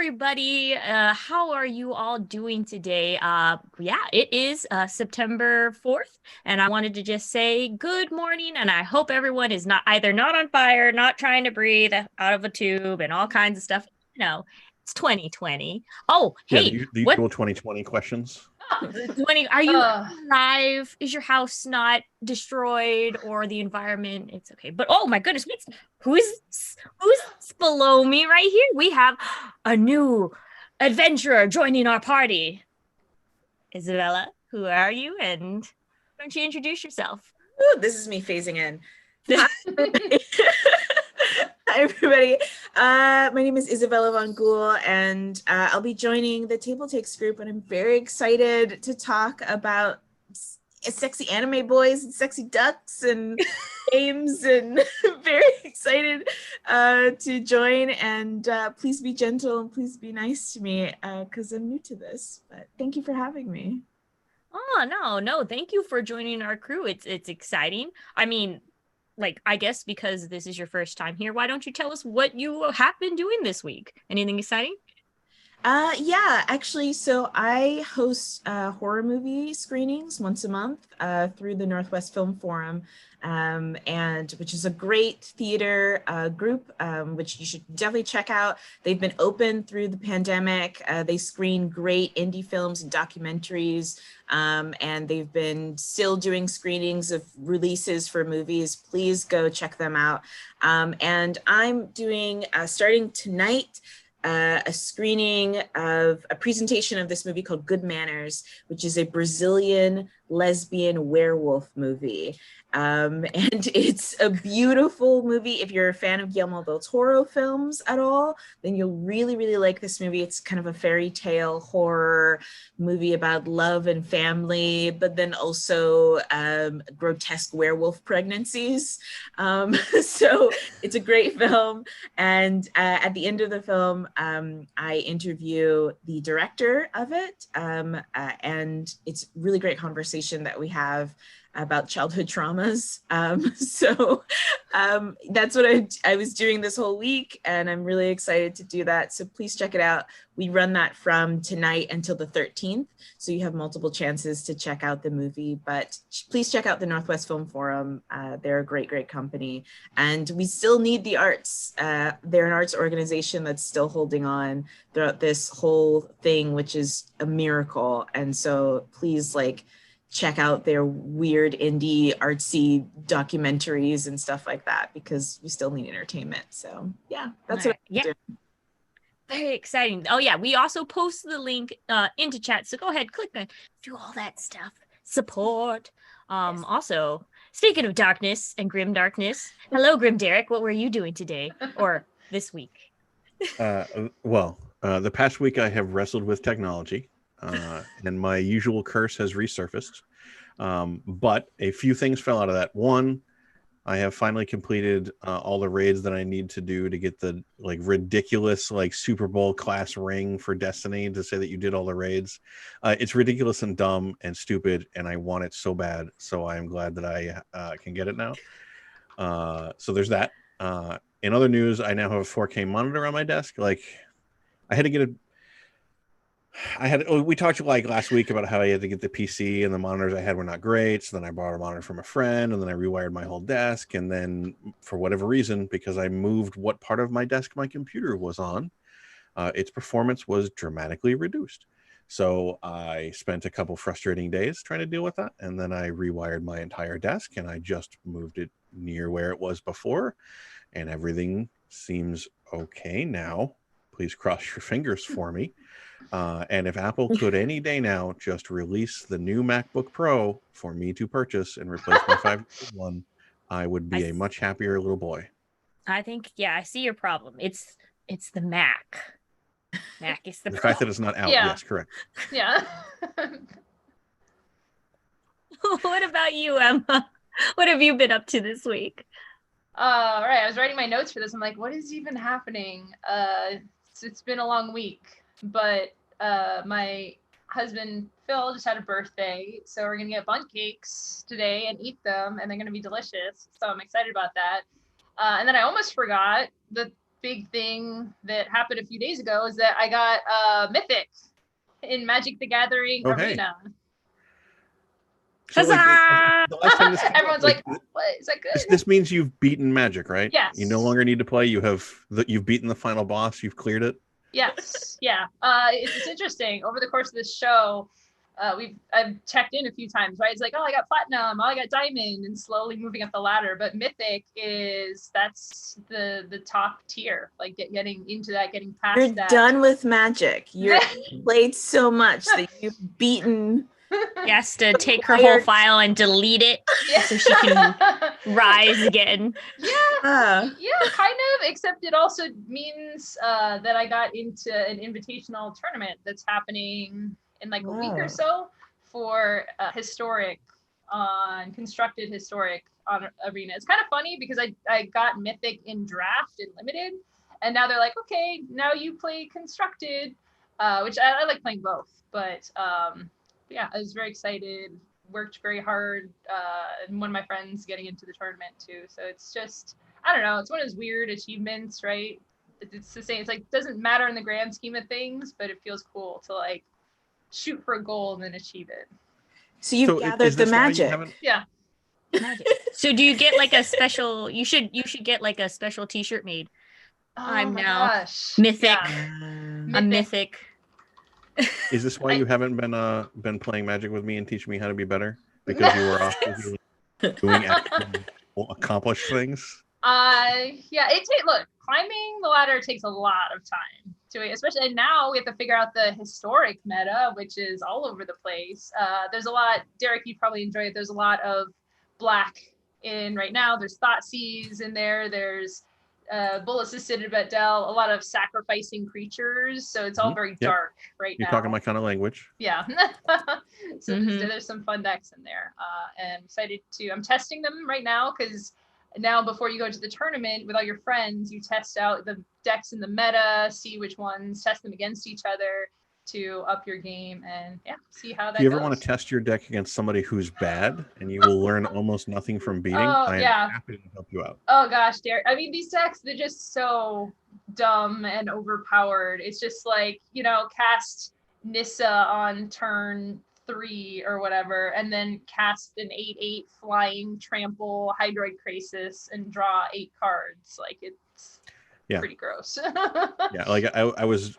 everybody. How are you all doing today? Yeah, it is September 4th, and I wanted to just say good morning, and I hope everyone is not on fire, not trying to breathe out of a tube and all kinds of stuff. No, it's 2020. Oh, Yeah, hey, the what usual 2020 questions. 20 are you Uh, alive? Is your house not destroyed or the environment? It's okay. But oh my goodness, who's below me right here? We have a new adventurer joining our party. Isabella, who are you? And don't you introduce yourself? Ooh, this is me phasing in. Hi, everybody. Hi, everybody. My name is Isabella Von Gool, and I'll be joining the TableTakes group, and I'm very excited to talk about sexy anime boys and sexy ducks and games, and very excited to join. And please be gentle and please be nice to me because I'm new to this. But thank you for having me. Oh, no. Thank you for joining our crew. It's exciting. I mean, like, I guess because this is your first time here, why don't you tell us what you have been doing this week? Anything exciting? Yeah, actually, so I host horror movie screenings once a month through the Northwest Film Forum, and which is a great theater group, which you should definitely check out. They've been open through the pandemic. They screen great indie films and documentaries, and they've been still doing screenings of releases for movies. Please go check them out. And I'm doing, starting tonight, a screening of a presentation of this movie called Good Manners, which is a Brazilian lesbian werewolf movie. And it's a beautiful movie. If you're a fan of Guillermo del Toro films at all, then you'll really, really like this movie. It's kind of a fairy tale horror movie about love and family, but then also grotesque werewolf pregnancies. So it's a great film. And at the end of the film, I interview the director of it. And it's really great conversation that we have about childhood traumas. So that's what I was doing this whole week, and I'm really excited to do that. So please check it out. We run that from tonight until the 13th. So you have multiple chances to check out the movie, but please check out the Northwest Film Forum. They're a great, great company. And we still need the arts. They're an arts organization that's still holding on throughout this whole thing, which is a miracle. And so please check out their weird indie artsy documentaries and stuff like that, because we still need entertainment. So yeah, that's what I'm doing. Very exciting. Oh yeah, we also post the link into chat. So go ahead, click on, do all that stuff. Support. Yes. Also, speaking of darkness and grim darkness, hello, Grim Derek. What were you doing today or this week? The past week I have wrestled with technology, and my usual curse has resurfaced. But a few things fell out of that. One, I have finally completed all the raids that I need to do to get the ridiculous Super Bowl class ring for Destiny to say that you did all the raids. It's ridiculous and dumb and stupid, and I want it so bad. So I am glad that I can get it now. So there's that. In other news, I now have a 4K monitor on my desk. I had to get it. We talked last week about how I had to get the PC, and the monitors I had were not great. So then I borrowed a monitor from a friend, and then I rewired my whole desk. And then for whatever reason, because I moved what part of my desk my computer was on, its performance was dramatically reduced. So I spent a couple frustrating days trying to deal with that. And then I rewired my entire desk, and I just moved it near where it was before. And everything seems okay now. Please cross your fingers for me. And if Apple could any day now just release the new MacBook Pro for me to purchase and replace my 5 I would be a much happier little boy. I think, yeah, I see your problem. It's the Mac. Mac is the fact that it's not out. Yeah. Yes, correct. Yeah. What about you, Emma? What have you been up to this week? Right. I was writing my notes for this. I'm like, what is even happening? It's been a long week, but my husband Phil just had a birthday, so we're gonna get bundt cakes today and eat them, and they're gonna be delicious. So I'm excited about that. And then I almost forgot that big thing that happened a few days ago is that I got Mythic in Magic the Gathering Arena. So like, the last time this came Everyone's up, like, what? Is that good? This means you've beaten Magic, right? Yes. You no longer need to play. You've beaten the final boss. You've cleared it. Yes. Yeah. It's interesting. Over the course of this show, I've checked in a few times, right? It's like, oh, I got platinum, oh, I got diamond, and slowly moving up the ladder. But Mythic that's the top tier, like getting into that, getting past You're that. done with Magic. You're played so much that you've beaten. She has to take her whole file and delete it so she can rise again. Yeah, kind of. Except it also means that I got into an invitational tournament that's happening in like a week or so for constructed historic arena. It's kind of funny because I got Mythic in draft and limited, and now they're like, okay, now you play constructed, which I like playing both, but yeah, I was very excited, worked very hard, and one of my friends getting into the tournament too. So it's just, I don't know, it's one of those weird achievements, right? It's the same, it's like, doesn't matter in the grand scheme of things, but it feels cool to like shoot for a goal and then achieve it. So you've gathered the magic. Yeah. Magic. So do you get like a special, you should get like a special t-shirt made. Oh, I'm my now gosh. Mythic. Yeah. A Mythic. Is this why you haven't been playing Magic with me and teaching me how to be better? Because you were off doing actual accomplished things? Yeah, look, climbing the ladder takes a lot of time to it, especially, and now we have to figure out the historic meta, which is all over the place. There's a lot, Derek, you probably enjoy it. There's a lot of black in right now. There's Thoughtseize in there. There's Bullets Citadel, a lot of sacrificing creatures. So it's all very dark right now. You're talking my kind of language. Yeah. So there's some fun decks in there. And I'm testing them right now because now before you go to the tournament with all your friends, you test out the decks in the meta, see which ones, test them against each other to up your game and see how that goes. Do you ever want to test your deck against somebody who's bad and you will learn almost nothing from beating? I am happy to help you out. Oh gosh, Derek. I mean, these decks, they're just so dumb and overpowered. It's just like, cast Nissa on turn 3 or whatever, and then cast an 8/8 flying trample Hydroid Crisis and draw 8 cards. Like, it's pretty gross. Yeah, like I was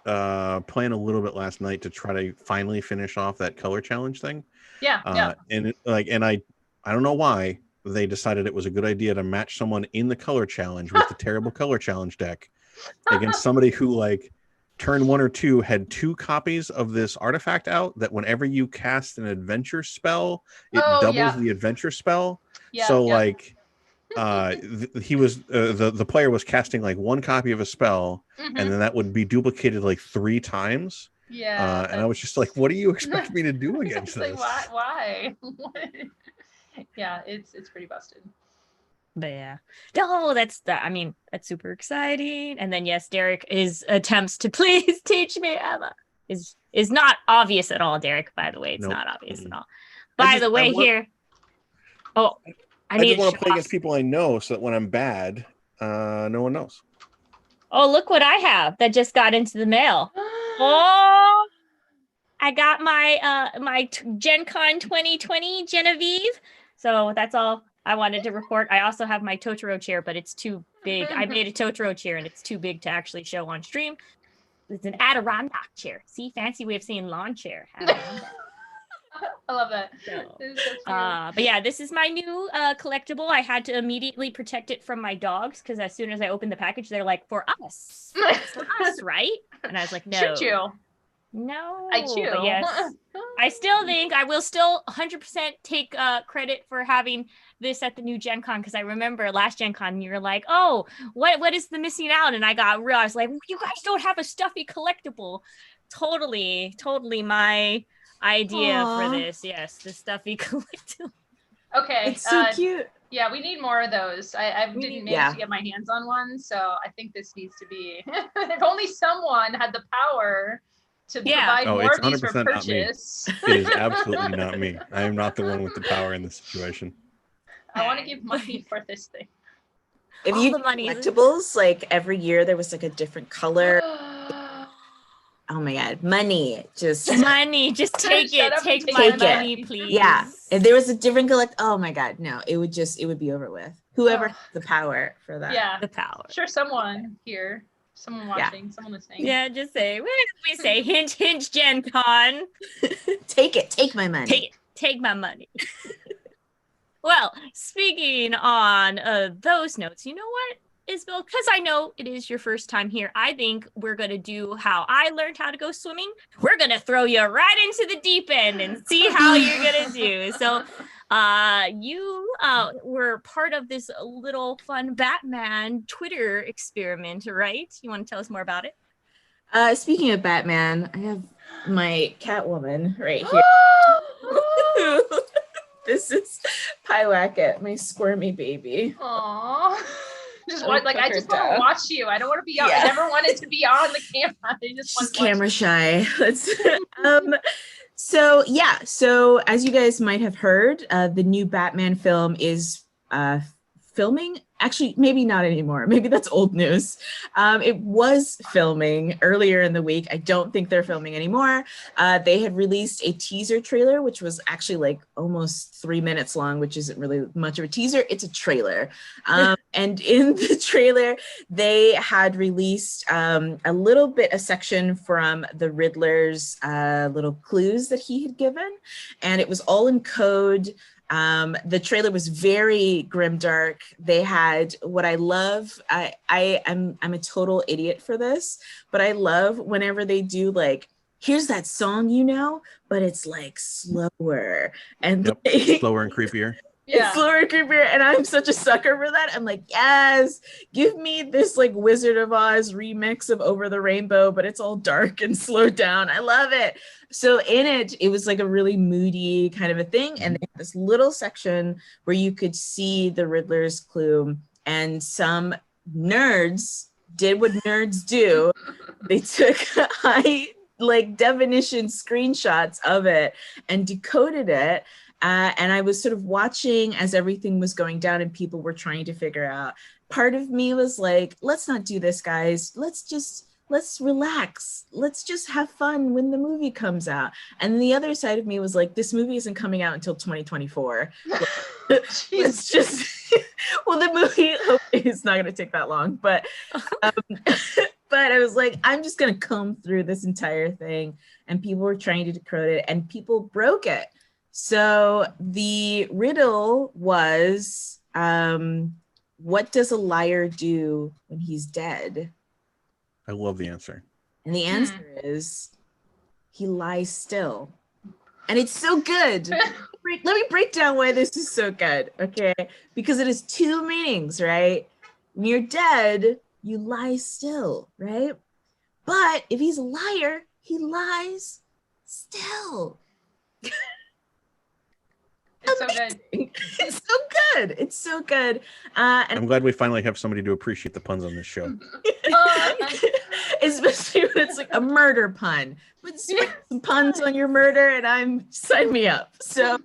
playing a little bit last night to try to finally finish off that color challenge thing. And I don't know why they decided it was a good idea to match someone in the color challenge with the terrible color challenge deck against somebody who like turn 1 or 2 had 2 copies of this artifact out that whenever you cast an adventure spell, it doubles the adventure spell. Like he was the player was casting like 1 copy of a spell, and then that would be duplicated like 3 times. And I was just like, what do you expect me to do against this? Like, why? Yeah, it's pretty busted. But yeah, no, that's super exciting. And then yes, Derek's attempts to please teach me Emma is not obvious at all. Derek, by the way, it's not obvious at all. I just want to play against people I know, so that when I'm bad, no one knows. Oh, look what I have that just got into the mail. Oh, I got my Gen Con 2020 Genevieve. So that's all I wanted to report. I also have my Totoro chair, but it's too big. I made a Totoro chair and it's too big to actually show on stream. It's an Adirondack chair. See, fancy way of saying lawn chair. I love that. So but yeah, this is my new collectible. I had to immediately protect it from my dogs because as soon as I opened the package, they're like, for us, right? And I was like, no. Shoot you. No, I chew. But yes, I still think I will still 100% take credit for having this at the new Gen Con because I remember last Gen Con you were like, oh, what is the missing out? And I got real. I was like, you guys don't have a stuffy collectible. Totally my idea for this. Yes, the stuffy collectible. Okay, it's so cute. Yeah, we need more of those. I didn't manage to get my hands on one, so I think this needs to be. If only someone had the power to provide more of these for purchase. It is absolutely not me. I am not the one with the power in this situation. I want to give money for this thing. If All you the do money. collectibles, like every year there was like a different color. Oh my God, money, just Money, just take Shut it. up and Take take my my money, money. please. yeah. If there was a different oh my God, no, it would be over with. Whoever Ugh. has the power for that. Yeah. The power. Sure, someone here, someone watching, someone listening. Yeah, just say, what did we say? Hint, hint, Gen Con. Take my money. Take my money. Well, speaking on those notes, you know what, Isabel? Because I know it is your first time here, I think we're going to do how I learned how to go swimming. We're going to throw you right into the deep end and see how you're going to do. So you were part of this little fun Batman Twitter experiment, right? You want to tell us more about it? Speaking of Batman, I have my Catwoman right here. This is Pyewacket, my squirmy baby. Aww. Just I'll like put I her just want to down. watch you. I don't want to be on. Yeah. I never wanted to be on the camera. I just want She's to watch camera shy. Let's so yeah, so as you guys might have heard, the new Batman film is filming. Actually, maybe not anymore. Maybe that's old news. It was filming earlier in the week. I don't think they're filming anymore. They had released a teaser trailer, which was actually like almost 3 minutes long, which isn't really much of a teaser. It's a trailer. And in the trailer, they had released a little bit, a section from the Riddler's little clues that he had given. And it was all in code. The trailer was very grimdark. They had what I love. I'm a total idiot for this, but I love whenever they do like, here's that song, you know, but it's like slower and Yep. like, Slower and creepier. it's slower and creepier, and I'm such a sucker for that. I'm like, yes, give me this like Wizard of Oz remix of Over the Rainbow, but it's all dark and slowed down. I love it. So in it was like a really moody kind of a thing, and they had this little section where you could see the Riddler's clue, and some nerds did what nerds do. They took high like definition screenshots of it and decoded it. And I was sort of watching as everything was going down and people were trying to figure out. Part of me was like, let's not do this, guys. Let's relax. Let's just have fun when the movie comes out. And the other side of me was like, this movie isn't coming out until 2024. Let's just, well, the movie hopefully is not going to take that long, but but I was like, I'm just going to comb through this entire thing. And people were trying to decode it and people broke it. So the riddle was, what does a liar do when he's dead? I love the answer. And the answer is, he lies still. And it's so good. Let me break down why this is so good, okay? Because it has two meanings, right? When you're dead, you lie still, right? But if he's a liar, he lies still. It's so good. It's so good. It's so good. And I'm glad we finally have somebody to appreciate the puns on this show. especially when it's like a murder pun. Put some puns on your murder and sign me up. So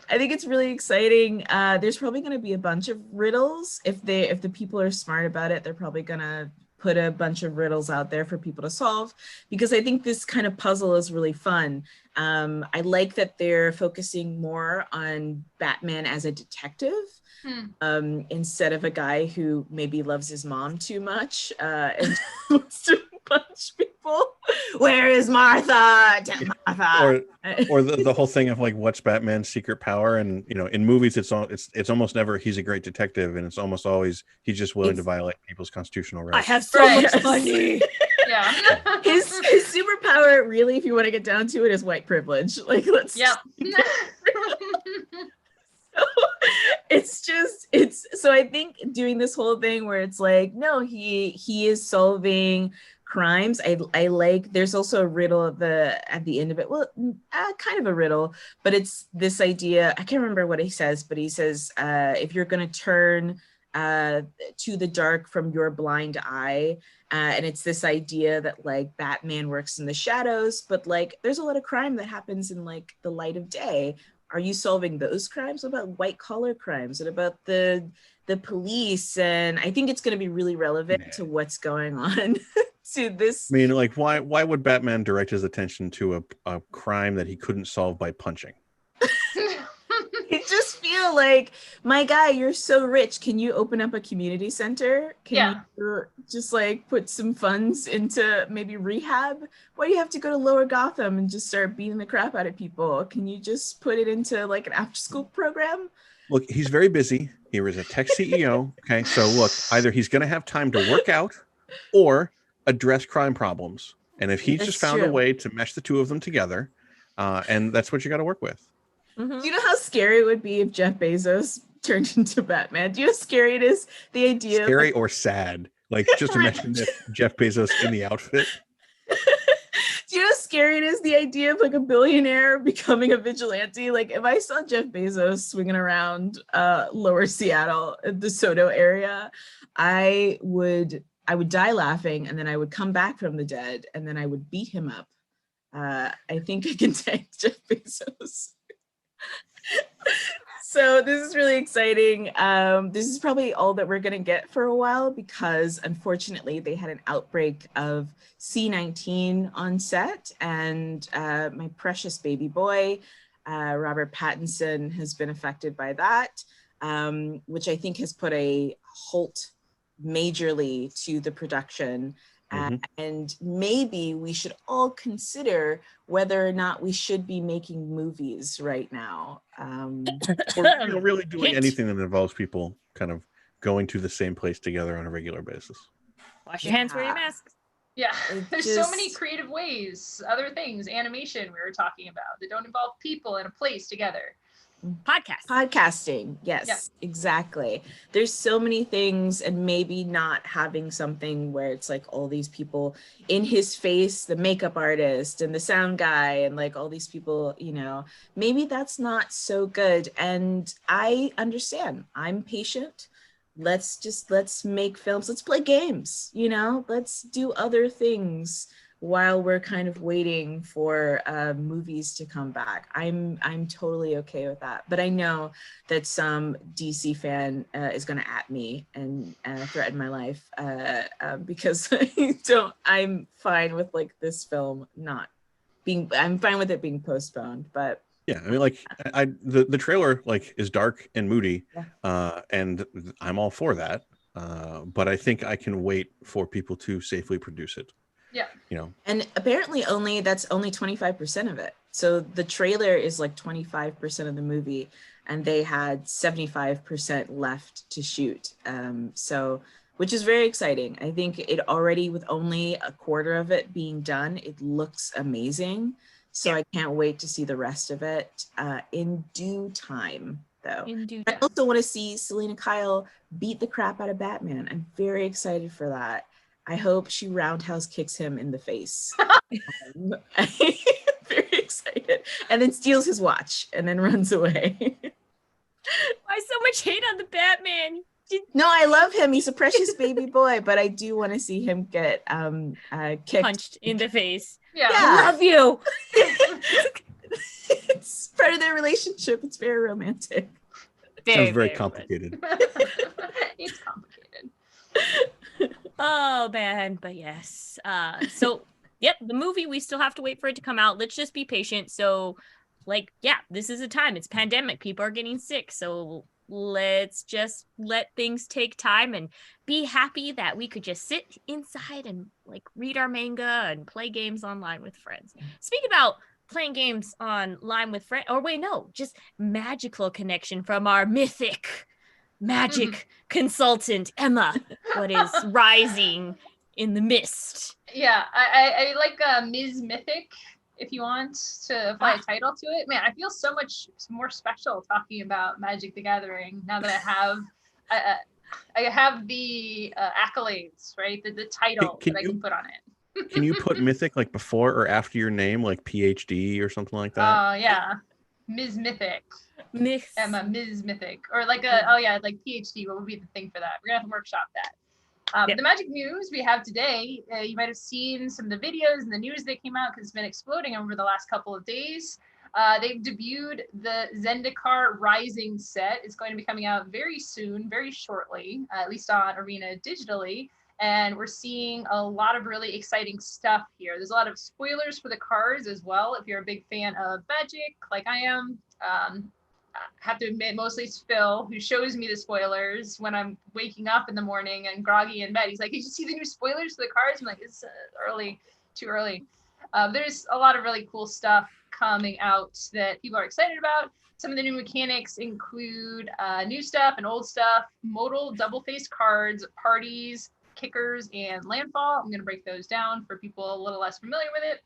I think it's really exciting. There's probably going to be a bunch of riddles. If the people are smart about it, they're probably going to put a bunch of riddles out there for people to solve, because I think this kind of puzzle is really fun. I like that they're focusing more on Batman as a detective, instead of a guy who maybe loves his mom too much and wants to punch people. Where is Martha? Martha. Or the whole thing of like, what's Batman's secret power? And you know, in movies, it's almost never he's a great detective, and it's almost always he's just willing to violate people's constitutional rights. I have so much money. Yeah. His superpower, really, if you want to get down to it, is white privilege. Like, let's. Yep. It's so I think doing this whole thing where it's like, no, he is solving crimes. I like, there's also a riddle at the end of it. Well, kind of a riddle, but it's this idea. I can't remember what he says, but he says, if you're going to turn to the dark from your blind eye, and it's this idea that like Batman works in the shadows, but like there's a lot of crime that happens in like the light of day. are you solving those crimes? What about white collar crimes? What about the police? And I think it's going to be really relevant to what's going on to this. I mean, like, why would Batman direct his attention to a crime that he couldn't solve by punching? I just feel like, my guy, you're so rich. Can you open up a community center? Can you just like put some funds into maybe rehab? Why do you have to go to Lower Gotham and just start beating the crap out of people? Can you just put it into like an after school program? Look, he's very busy. He was a tech CEO. Okay, so look, either he's going to have time to work out or address crime problems. And if he's just found a way to mesh the two of them together, and that's what you got to work with. Do you know how scary it would be if Jeff Bezos turned into Batman? Do you know how scary it is? The idea scary or sad? Like, just imagine Jeff Bezos in the outfit. Do you know how scary it is? The idea of like a billionaire becoming a vigilante. Like, if I saw Jeff Bezos swinging around Lower Seattle, the Soto area, I would die laughing, and then I would come back from the dead, and then I would beat him up. I think I can tank Jeff Bezos. So this is really exciting. This is probably all that we're going to get for a while, because unfortunately they had an outbreak of C-19 on set, and my precious baby boy, Robert Pattinson, has been affected by that, which I think has put a halt majorly to the production. And maybe we should all consider whether or not we should be making movies right now. Or really doing anything that involves people kind of going to the same place together on a regular basis. Wash your hands, wear your masks. Yeah, there's so many creative ways, other things, animation we were talking about, that don't involve people in a place together. Podcasting, yes, exactly. There's so many things, and maybe not having something where it's like all these people in his face, the makeup artist and the sound guy, and like all these people, you know, maybe that's not so good. And I understand. I'm patient. Let's make films. Let's play games, you know, let's do other things while we're kind of waiting for movies to come back. I'm totally okay with that. But I know that some DC fan is going to at me and threaten my life because I'm fine with like this film I'm fine with it being postponed, but yeah, I mean, like, the trailer like is dark and moody, and I'm all for that. But I think I can wait for people to safely produce it. Yeah. You know. And apparently that's only 25% of it. So the trailer is like 25% of the movie, and they had 75% left to shoot. So, which is very exciting. I think it already, with only a quarter of it being done, it looks amazing. So I can't wait to see the rest of it in due time, though. I also want to see Selena Kyle beat the crap out of Batman. I'm very excited for that. I hope she roundhouse kicks him in the face. I'm very excited. And then steals his watch and then runs away. Why so much hate on the Batman? No, I love him. He's a precious baby boy, but I do want to see him get kicked. Punched in the face. Yeah. I love you. It's part of their relationship. It's very romantic. Sounds very complicated. It's complicated. Oh man, but yes. So yep, the movie, we still have to wait for it to come out. Let's just be patient. So like, yeah, this is a time. It's pandemic. People are getting sick. So let's just let things take time and be happy that we could just sit inside and like read our manga and play games online with friends. Speaking about playing games online with friends, or wait, no, just magical connection from our mythic magic consultant Emma. What is rising in the mist? Yeah, I like Ms. Mythic, if you want to apply a title to it. Man, I feel so much more special talking about Magic the Gathering now that I have the accolades, right? The title that I can put on it. Can you put Mythic like before or after your name, like PhD or something like that? Yeah, Ms. Mythic. Emma, Ms. Mythic, or like like PhD. What would be the thing for that? We're gonna have to workshop that. The magic news we have today, you might have seen some of the videos and the news that came out because it's been exploding over the last couple of days. They've debuted the Zendikar Rising set. It's going to be coming out very soon, very shortly, at least on Arena digitally. And we're seeing a lot of really exciting stuff here. There's a lot of spoilers for the cards as well. If you're a big fan of Magic, like I am, I have to admit, mostly it's Phil who shows me the spoilers when I'm waking up in the morning and groggy in bed. He's like, "Did you see the new spoilers for the cards?" I'm like, "It's early, too early." There's a lot of really cool stuff coming out that people are excited about. Some of the new mechanics include new stuff and old stuff, modal double-faced cards, parties, kickers, and landfall. I'm going to break those down for people a little less familiar with it.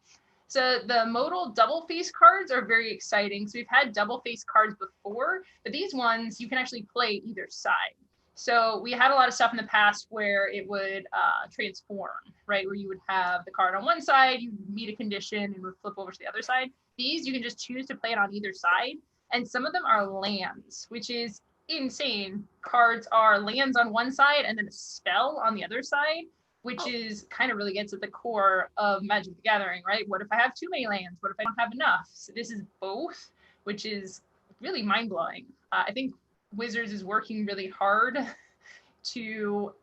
So the modal double-face cards are very exciting. So we've had double-face cards before, but these ones you can actually play either side. So we had a lot of stuff in the past where it would transform, right? Where you would have the card on one side, you meet a condition and would flip over to the other side. These, you can just choose to play it on either side. And some of them are lands, which is insane. Cards are lands on one side and then a spell on the other side, which is kind of really gets at the core of Magic the Gathering, right? What if I have too many lands? What if I don't have enough? So this is both, which is really mind-blowing. I think Wizards is working really hard to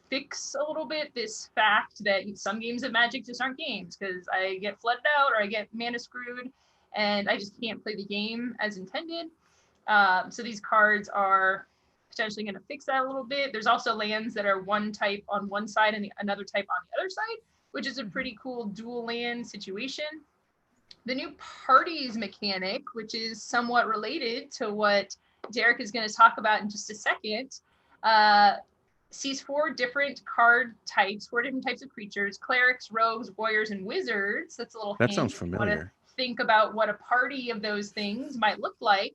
fix a little bit this fact that some games of Magic just aren't games because I get flooded out or I get mana screwed and I just can't play the game as intended. So these cards are potentially going to fix that a little bit. There's also lands that are one type on one side and another type on the other side, which is a pretty cool dual land situation. The new parties mechanic, which is somewhat related to what Derek is going to talk about in just a second, sees 4 different card types, 4 different types of creatures: clerics, rogues, warriors, and wizards. That's a little hint. That sounds familiar. Think about what a party of those things might look like.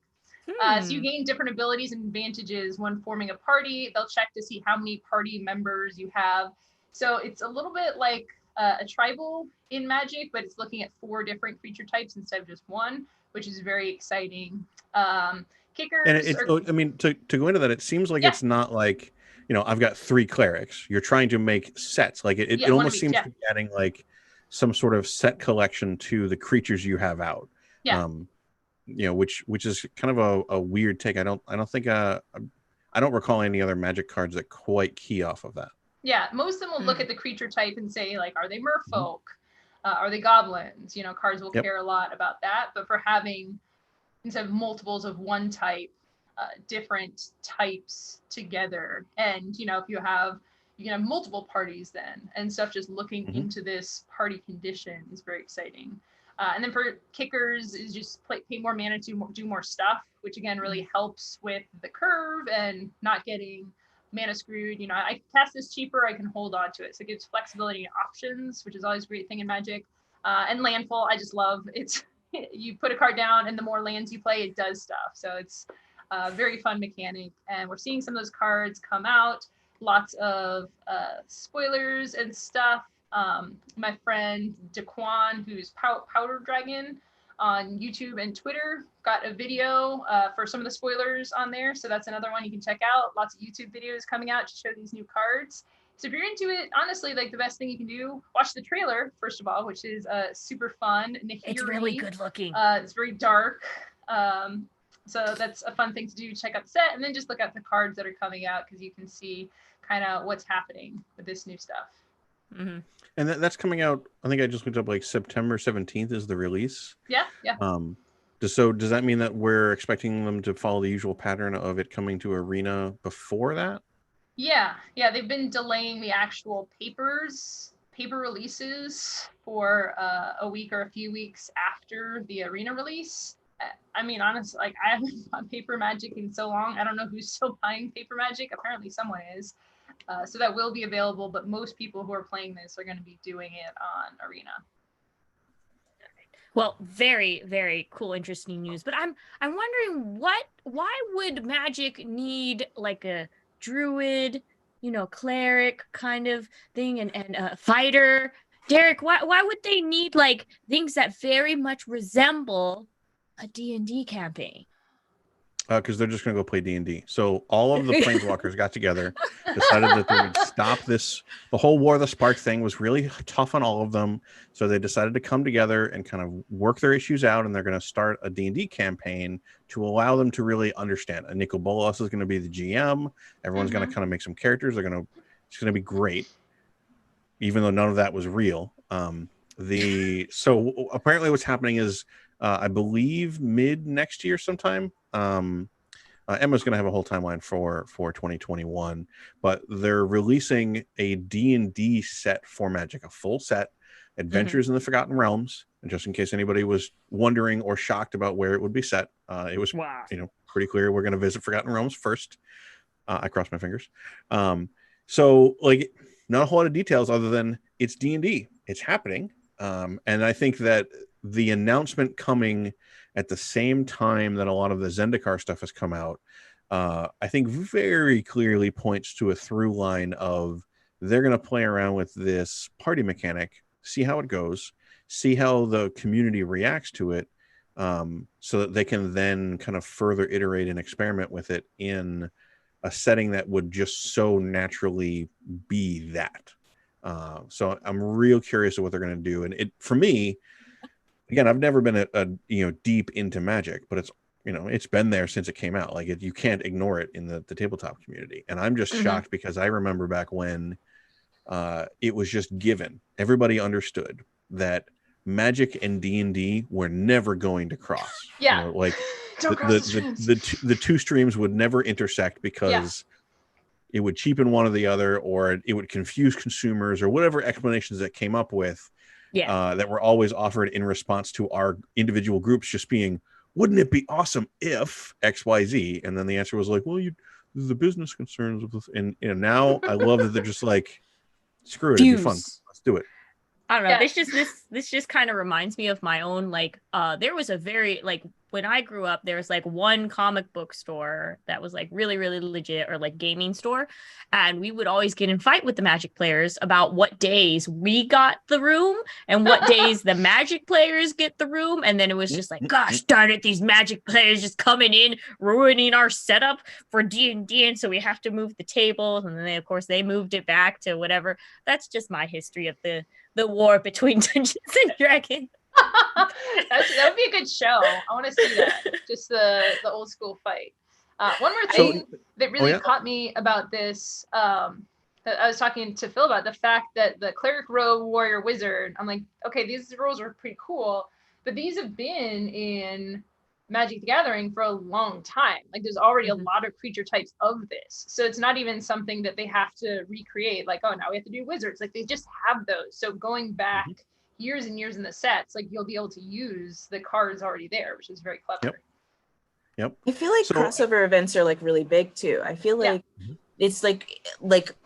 So you gain different abilities and advantages when forming a party. They'll check to see how many party members you have. So it's a little bit like a tribal in Magic, but it's looking at 4 different creature types instead of just one, which is very exciting. Kickers. And I mean, to go into that, it seems like it's not like, I've got 3 clerics. You're trying to make sets. Like it almost seems to be adding like some sort of set collection to the creatures you have out. Yeah. Which is kind of a weird take. I don't recall any other Magic cards that quite key off of that. Yeah, most of them will look at the creature type and say, like, are they merfolk? Are they goblins? Cards will care a lot about that. But for having, instead of multiples of one type, different types together, and if you can have multiple parties then, and stuff just looking into this party condition is very exciting. And then for kickers is just pay more mana to do more stuff, which again really helps with the curve and not getting mana screwed. I cast this cheaper, I can hold on to it. So it gives flexibility and options, which is always a great thing in Magic. And landfall, I just love. It's you put a card down and the more lands you play, it does stuff. So it's a very fun mechanic. And we're seeing some of those cards come out. Lots of spoilers and stuff. My friend Daquan, who's Powder Dragon on YouTube and Twitter, got a video for some of the spoilers on there. So that's another one you can check out. Lots of YouTube videos coming out to show these new cards. So if you're into it, honestly, like the best thing you can do, watch the trailer, first of all, which is super fun. Nahiri, it's really good looking. It's very dark. So that's a fun thing to do. Check out the set and then just look at the cards that are coming out because you can see kind of what's happening with this new stuff. Mm-hmm. And that's coming out, I think I just looked up, like September 17th is the release. Yeah. So does that mean that we're expecting them to follow the usual pattern of it coming to Arena before that? Yeah. They've been delaying the actual paper releases for a week or a few weeks after the Arena release. I mean, honestly, like I haven't bought paper Magic in so long. I don't know who's still buying paper Magic. Apparently someone is. So that will be available, but most people who are playing this are going to be doing it on Arena. Well, very, very cool, interesting news. But I'm wondering why would Magic need like a druid, cleric kind of thing and a fighter? Derek, why would they need like things that very much resemble a D&D campaign? because they're just going to go play D&D. So all of the planeswalkers got together, decided that they would stop this. The whole War of the Spark thing was really tough on all of them. So they decided to come together and kind of work their issues out. And they're going to start a D&D campaign to allow them to really understand. And Nico Bolas is going to be the GM. Everyone's going to kind of make some characters. It's going to be great, even though none of that was real. So apparently what's happening is, I believe mid next year sometime. Emma's going to have a whole timeline for 2021, but they're releasing a D&D set for Magic, a full set, Adventures in the Forgotten Realms. And just in case anybody was wondering or shocked about where it would be set, it was pretty clear we're going to visit Forgotten Realms first. I crossed my fingers. So like not a whole lot of details other than it's D&D. It's happening. And I think that the announcement coming at the same time that a lot of the Zendikar stuff has come out, I think very clearly points to a through line of they're going to play around with this party mechanic, see how it goes, see how the community reacts to it, so that they can then kind of further iterate and experiment with it in a setting that would just so naturally be that. So I'm real curious of what they're going to do. And it, for me, again, I've never been a deep into Magic, but it's been there since it came out. Like you can't ignore it in the tabletop community. And I'm just shocked because I remember back when it was just given. Everybody understood that Magic and D&D were never going to cross. Yeah. Like the two streams would never intersect because it would cheapen one or the other, or it would confuse consumers, or whatever explanations that came up with. That were always offered in response to our individual groups just being, wouldn't it be awesome if XYZ? And then the answer was like, well, the business concerns of this. And now I love that they're just like, screw it, it'd be fun. Let's do it. I don't know. This just kind of reminds me of my own, like, there was a very, like, when I grew up, there was like one comic book store that was like really, really legit, or like gaming store. And we would always get in fight with the Magic players about what days we got the room and what days the Magic players get the room. And then it was just like, gosh darn it, these Magic players just coming in, ruining our setup for D&D. And so we have to move the tables. And then, of course, they moved it back to whatever. That's just my history of the war between Dungeons and Dragons. That would be a good show. I want to see that. Just the old school fight. One more thing that really caught me about this, that I was talking to Phil about, the fact that the cleric, rogue, warrior, wizard, I'm like, okay, these rules are pretty cool, but these have been in Magic the Gathering for a long time. Like there's already a lot of creature types of this. So it's not even something that they have to recreate, like, oh, now we have to do wizards. Like they just have those. So going back years and years in the sets, like you'll be able to use the cards already there, which is very clever. Yep. I feel like crossover events are like really big too. I feel like it's like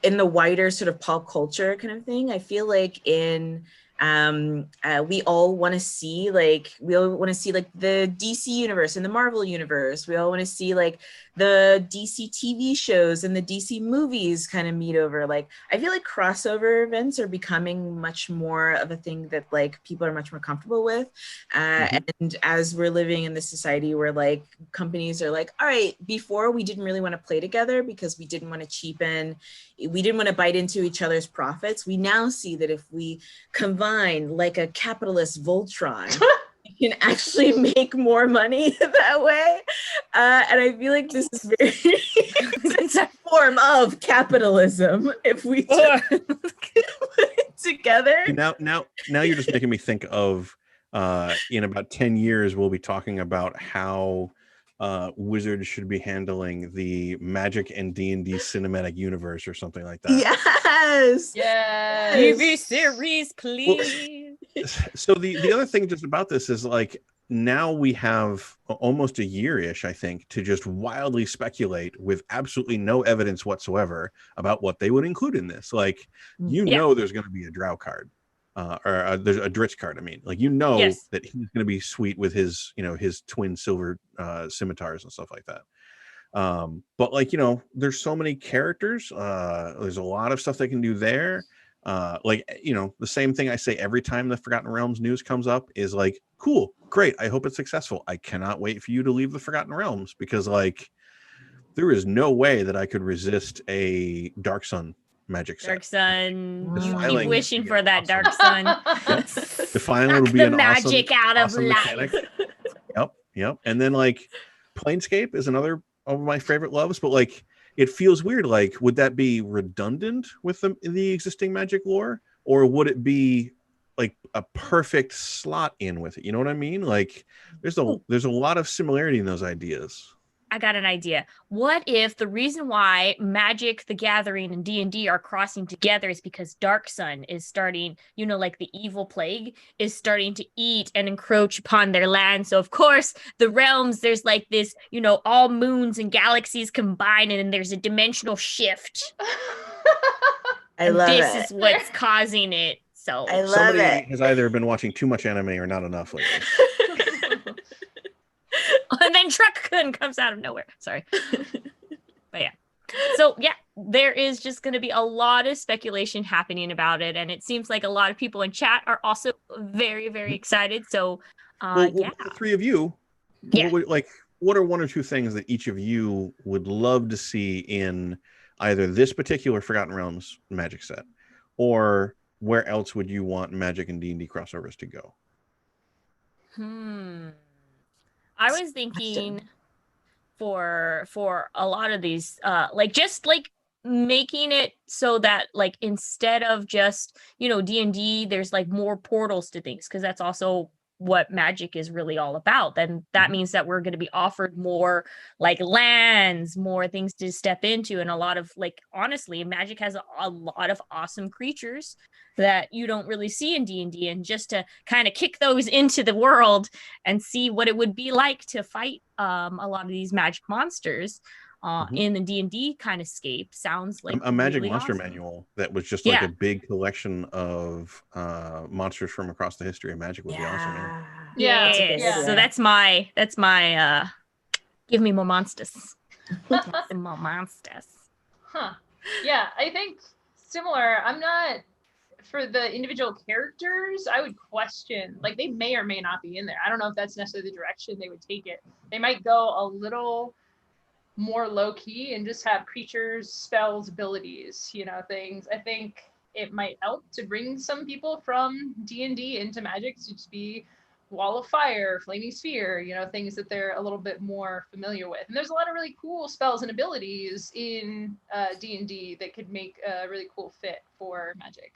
in the wider sort of pop culture kind of thing. I feel like in we all want to see like the DC universe and the Marvel universe. We all want to see like the DC TV shows and the DC movies kind of meet over. Like I feel like crossover events are becoming much more of a thing that like people are much more comfortable with. And as we're living in this society where like companies are like, all right, before we didn't really want to play together because we didn't want to bite into each other's profits. We now see that if we combine like a capitalist Voltron, you can actually make more money that way. And I feel like this is it's a form of capitalism if we put it together. Now you're just making me think of in about 10 years, we'll be talking about how Wizards should be handling the Magic and D&D cinematic universe or something like that. Yes. TV series, please. So the other thing just about this is like now we have almost a year-ish, I think, to just wildly speculate with absolutely no evidence whatsoever about what they would include in this. Like, know there's going to be a Drow card. There's a Dritch card. I mean, like, that he's going to be sweet with his, his twin silver scimitars and stuff like that. But like, there's so many characters. There's a lot of stuff they can do there. Like, you know, the same thing I say every time the Forgotten Realms news comes up is like, cool, great, I hope it's successful. I cannot wait for you to leave the Forgotten Realms, because like there is no way that I could resist a Dark Sun Magic set. Dark Sun. You keep Defiling wishing would be for that awesome. Dark Sun. Yep. Defiling Suck would be the an magic out of awesome life. mechanic. Yep. And then like Planescape is another of my favorite loves, but like it feels weird. Like, would that be redundant with the existing Magic lore, or would it be like a perfect slot in with it? You know what I mean? Like, there's a lot of similarity in those ideas. I got an idea. What if the reason why Magic the Gathering and D&D are crossing together is because Dark Sun is starting, you know, like the evil plague is starting to eat and encroach upon their land. So of course, the realms, there's like this, you know, all moons and galaxies combine, and then there's a dimensional shift. I love this it. is what's causing it. So I love Somebody it. has either been watching too much anime or not enough lately. and then Truck-kun comes out of nowhere. Sorry. But yeah. So yeah, there is just going to be a lot of speculation happening about it. And it seems like a lot of people in chat are also very, very excited. So Well, yeah. the three of you, Yeah. what are one or two things that each of you would love to see in either this particular Forgotten Realms Magic set, or where else would you want Magic and D&D crossovers to go? I was thinking for a lot of these, like just like making it so that like instead of just, you know, D&D, there's like more portals to things, because that's also what Magic is really all about. Then that means that we're going to be offered more like lands, more things to step into, and a lot of like, honestly, Magic has a lot of awesome creatures that you don't really see in D&D, and just to kind of kick those into the world and see what it would be like to fight a lot of these Magic monsters in the D&D kind of scape sounds like a Magic really monster awesome. manual that was just like a big collection of monsters from across the history of Magic would be awesome. Yeah. So that's my give me more monsters. Some more monsters. Huh. Yeah, I think similar. I'm not, for the individual characters, I would question, like they may or may not be in there. I don't know if that's necessarily the direction they would take it. They might go a little more low key and just have creatures, spells, abilities, you know, things. I think it might help to bring some people from D&D into Magic to just be Wall of Fire, Flaming Sphere, you know, things that they're a little bit more familiar with. And there's a lot of really cool spells and abilities in D&D that could make a really cool fit for Magic.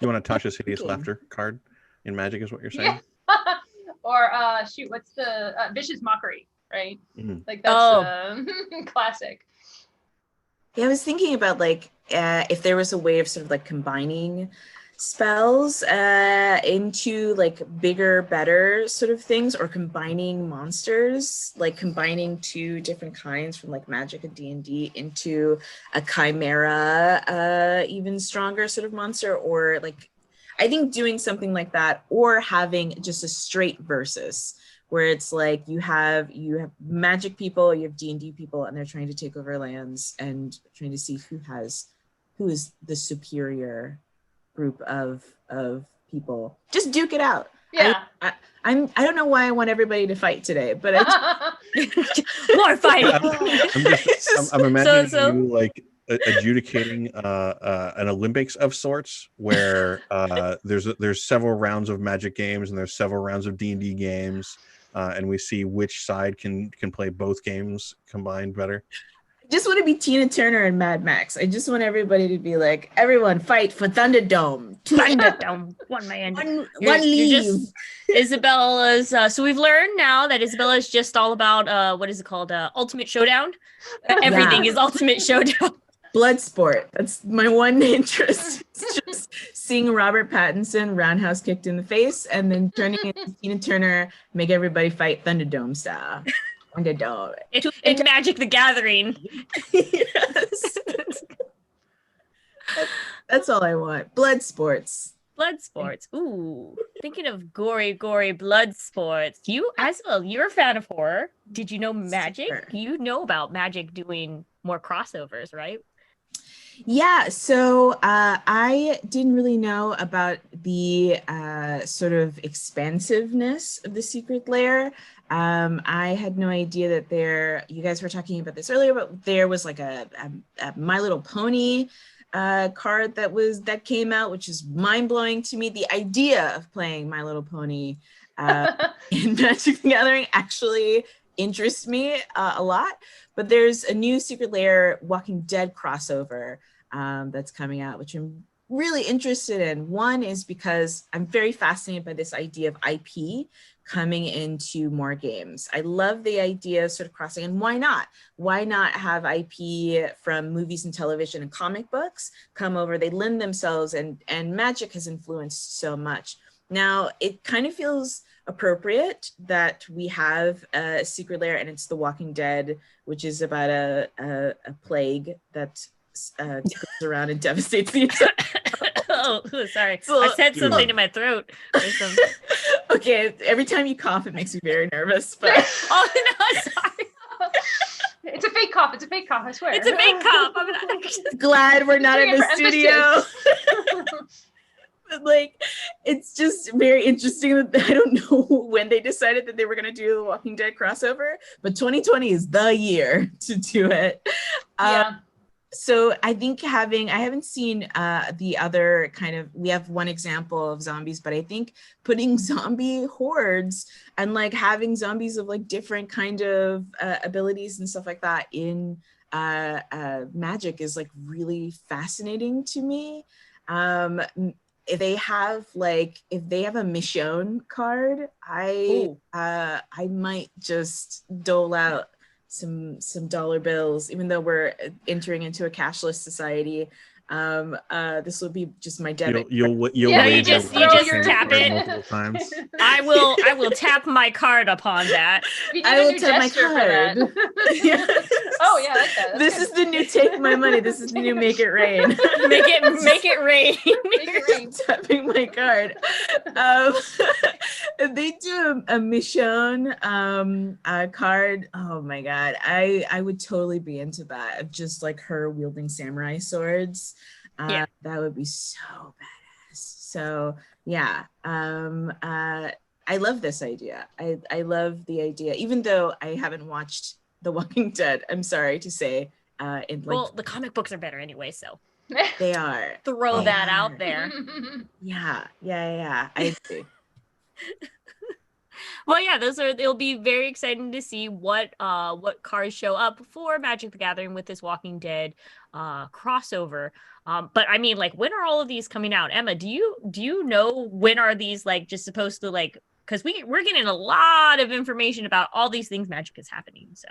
You want Tasha's Hideous Laughter card in Magic is what you're saying? Yeah. Or shoot, what's the Vicious Mockery, right? Like that's classic. Yeah, I was thinking about like if there was a way of sort of like combining spells into like bigger, better sort of things, or combining monsters, like combining two different kinds from like Magic and D&D into a chimera, even stronger sort of monster, or like I think doing something like that, or having just a straight versus where it's like you have Magic people, you have D&D people, and they're trying to take over lands and trying to see who is the superior group of people. Just duke it out. Yeah. I don't know why I want everybody to fight today, but more fighting. I'm imagining you like adjudicating an Olympics of sorts, where there's several rounds of Magic games and there's several rounds of D&D games, and we see which side can play both games combined better. I just want to be Tina Turner and Mad Max. I just want everybody to be like, everyone fight for Thunderdome. Thunderdome. One man. One leave. Isabella's. So we've learned now that Isabella is just all about what is it called? Ultimate Showdown. Everything is Ultimate Showdown. Bloodsport. That's my one interest. It's just seeing Robert Pattinson roundhouse kicked in the face and then turning into Tina Turner, make everybody fight Thunderdome style. Thunderdome. In Magic the Gathering. Yes. That's all I want. Blood sports. Blood sports. Ooh. Thinking of gory blood sports. You, as well, you're a fan of horror. Did you know Magic? Super. You know about Magic doing more crossovers, right? Yeah, so I didn't really know about the sort of expansiveness of the Secret Lair. I had no idea that you guys were talking about this earlier, but there was like a My Little Pony card that came out, which is mind-blowing to me. The idea of playing My Little Pony in Magic the Gathering actually interests me a lot. But there's a new Secret Lair Walking Dead crossover that's coming out, which I'm really interested in. One is because I'm very fascinated by this idea of IP coming into more games. I love the idea of sort of crossing, and why not? Why not have IP from movies and television and comic books come over? They lend themselves, and Magic has influenced so much. Now, it kind of feels appropriate that we have a Secret Lair, and it's The Walking Dead, which is about a plague that goes around and devastates the entire Oh, sorry. I said something to my throat. Okay, every time you cough, it makes me very nervous. But oh no, sorry. It's a fake cough. It's a fake cough. I swear. It's a fake cough. I'm glad we're not in the studio. But like, it's just very interesting that I don't know when they decided that they were going to do the Walking Dead crossover, but 2020 is the year to do it. Yeah. So I think I haven't seen the other kind of, we have one example of zombies, but I think putting zombie hordes and like having zombies of like different kind of abilities and stuff like that in Magic is like really fascinating to me. If they have a Michonne card, I might just dole out some dollar bills, even though we're entering into a cashless society. This will be just my debit. You'll you just tap it multiple times. I will tap my card upon that. I will tap my card. Yes. Oh yeah, I like that. This is the new take my money. This is the new make it rain. make it rain. Make it rain. Tapping my card. They do a Michonne card. Oh my god, I would totally be into that. Of just like her wielding samurai swords. Yeah, that would be so badass. So yeah, I love this idea. I love the idea, even though I haven't watched The Walking Dead. I'm sorry to say. Well, the comic books are better anyway, so they are. Throw that out there. Yeah. I agree. Well, yeah, it'll be very exciting to see what cards show up for Magic the Gathering with this Walking Dead crossover. But I mean, like, when are all of these coming out? Emma, do you know when are these like just supposed to like, because we're getting a lot of information about all these things Magic is happening. So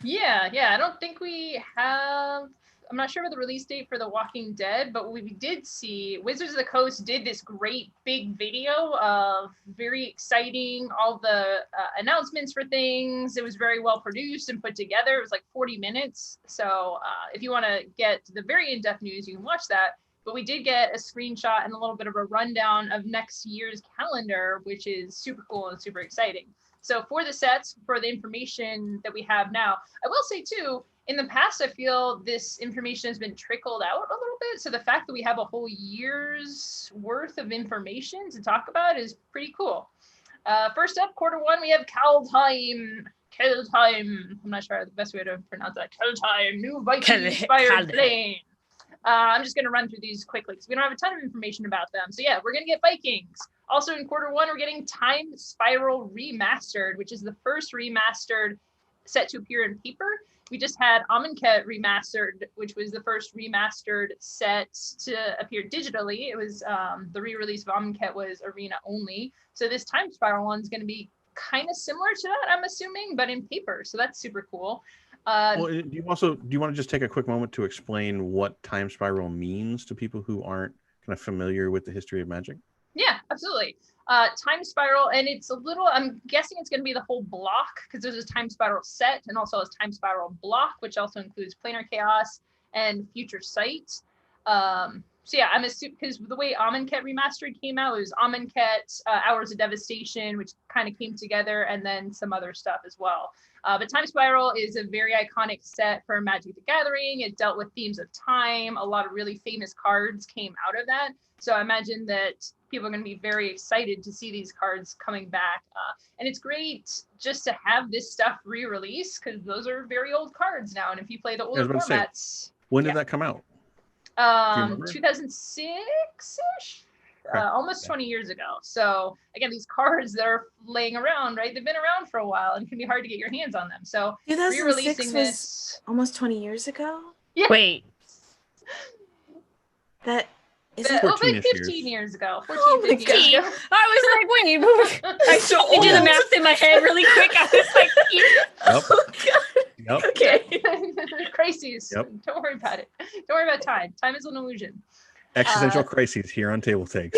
yeah, I don't think we have. I'm not sure about the release date for The Walking Dead, but we did see Wizards of the Coast did this great big video of very exciting, all the announcements for things. It was very well produced and put together. It was like 40 minutes. So if you want to get the very in-depth news, you can watch that. But we did get a screenshot and a little bit of a rundown of next year's calendar, which is super cool and super exciting. So for the sets, for the information that we have now, I will say too, in the past, I feel this information has been trickled out a little bit. So the fact that we have a whole year's worth of information to talk about is pretty cool. First up, Q1, we have Kaldheim. I'm not sure the best way to pronounce that. Kaldheim, new Viking-inspired plane. I'm just going to run through these quickly because we don't have a ton of information about them. So yeah, we're going to get Vikings. Also in Q1, we're getting Time Spiral Remastered, which is the first remastered set to appear in paper. We just had Amonkhet Remastered, which was the first remastered set to appear digitally. It was the re-release of Amonkhet was arena only. So this Time Spiral one is going to be kind of similar to that, I'm assuming, but in paper. So that's super cool. Well, do you want to just take a quick moment to explain what Time Spiral means to people who aren't kind of familiar with the history of Magic? Yeah, absolutely. Time Spiral, and it's a little, I'm guessing it's going to be the whole block because there's a Time Spiral set and also a Time Spiral block, which also includes Planar Chaos and Future Sight. So yeah, I'm assuming because the way Amonkhet Remastered came out, it was Amonkhet, Hours of Devastation, which kind of came together, and then some other stuff as well. But Time Spiral is a very iconic set for Magic the Gathering. It dealt with themes of time. A lot of really famous cards came out of that. So I imagine that people are going to be very excited to see these cards coming back. And it's great just to have this stuff re-released because those are very old cards now. And if you play the older formats. When did that come out? 2006-ish? Almost 20 years ago. So again, these cards that are laying around, right? They've been around for a while and can be hard to get your hands on them. So 2006 re-releasing was this almost 20 years ago. Yeah. Wait. That is Like 14-ish 15 years ago. 14, Oh my 15 years God. ago. I was like, wait, I tried to do the math in my head really quick. I was like, Yep. Oh, God. Yep. Okay. Crises. Yep. Don't worry about it. Don't worry about time. Time is an illusion. Existential crises here on TableTakes.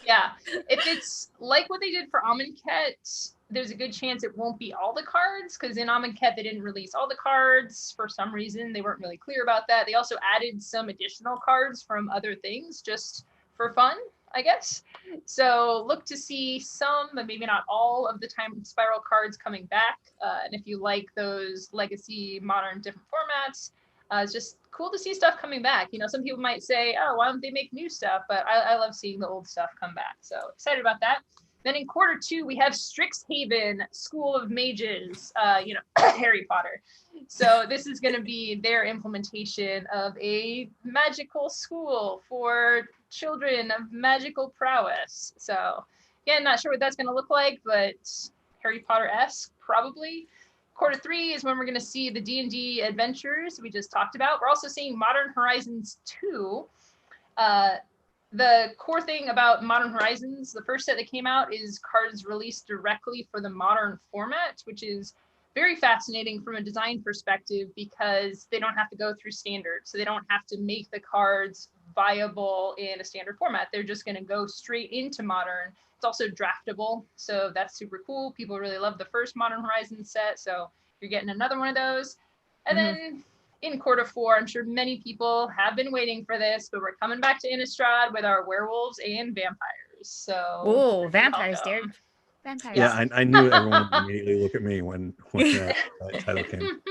Yeah. If it's like what they did for Amonkhet, there's a good chance it won't be all the cards because in Amonkhet they didn't release all the cards for some reason. They weren't really clear about that. They also added some additional cards from other things just for fun, I guess. So look to see some, but maybe not all of the Time Spiral cards coming back. And if you like those legacy, modern, different formats, it's just cool to see stuff coming back. You know, some people might say, oh, why don't they make new stuff? But I love seeing the old stuff come back. So excited about that. Then in Q2, we have Strixhaven, School of Mages, Harry Potter. So this is going to be their implementation of a magical school for children of magical prowess. So again, not sure what that's going to look like, but Harry Potter-esque probably. Q3 is when we're going to see the D&D adventures we just talked about. We're also seeing Modern Horizons 2. The core thing about Modern Horizons, the first set that came out, is cards released directly for the modern format, which is very fascinating from a design perspective because they don't have to go through standard. So they don't have to make the cards viable in a standard format. They're just going to go straight into modern. It's also draftable, so that's super cool. People really love the first Modern Horizons set, so you're getting another one of those. And then in Q4, I'm sure many people have been waiting for this, but we're coming back to Innistrad with our werewolves and vampires. So, oh, vampires, Derek. Vampires. Yeah, I knew everyone would immediately look at me when that title came.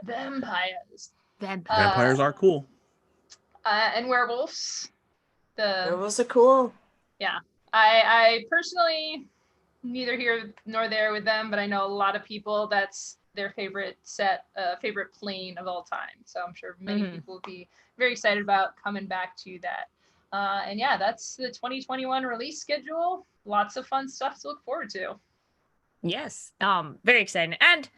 Vampires. Vampires are cool. And werewolves. Werewolves are cool. Yeah. I personally, neither here nor there with them, but I know a lot of people that's their favorite set, favorite plane of all time. So I'm sure many people will be very excited about coming back to that. And yeah, that's the 2021 release schedule. Lots of fun stuff to look forward to. Yes, very exciting. And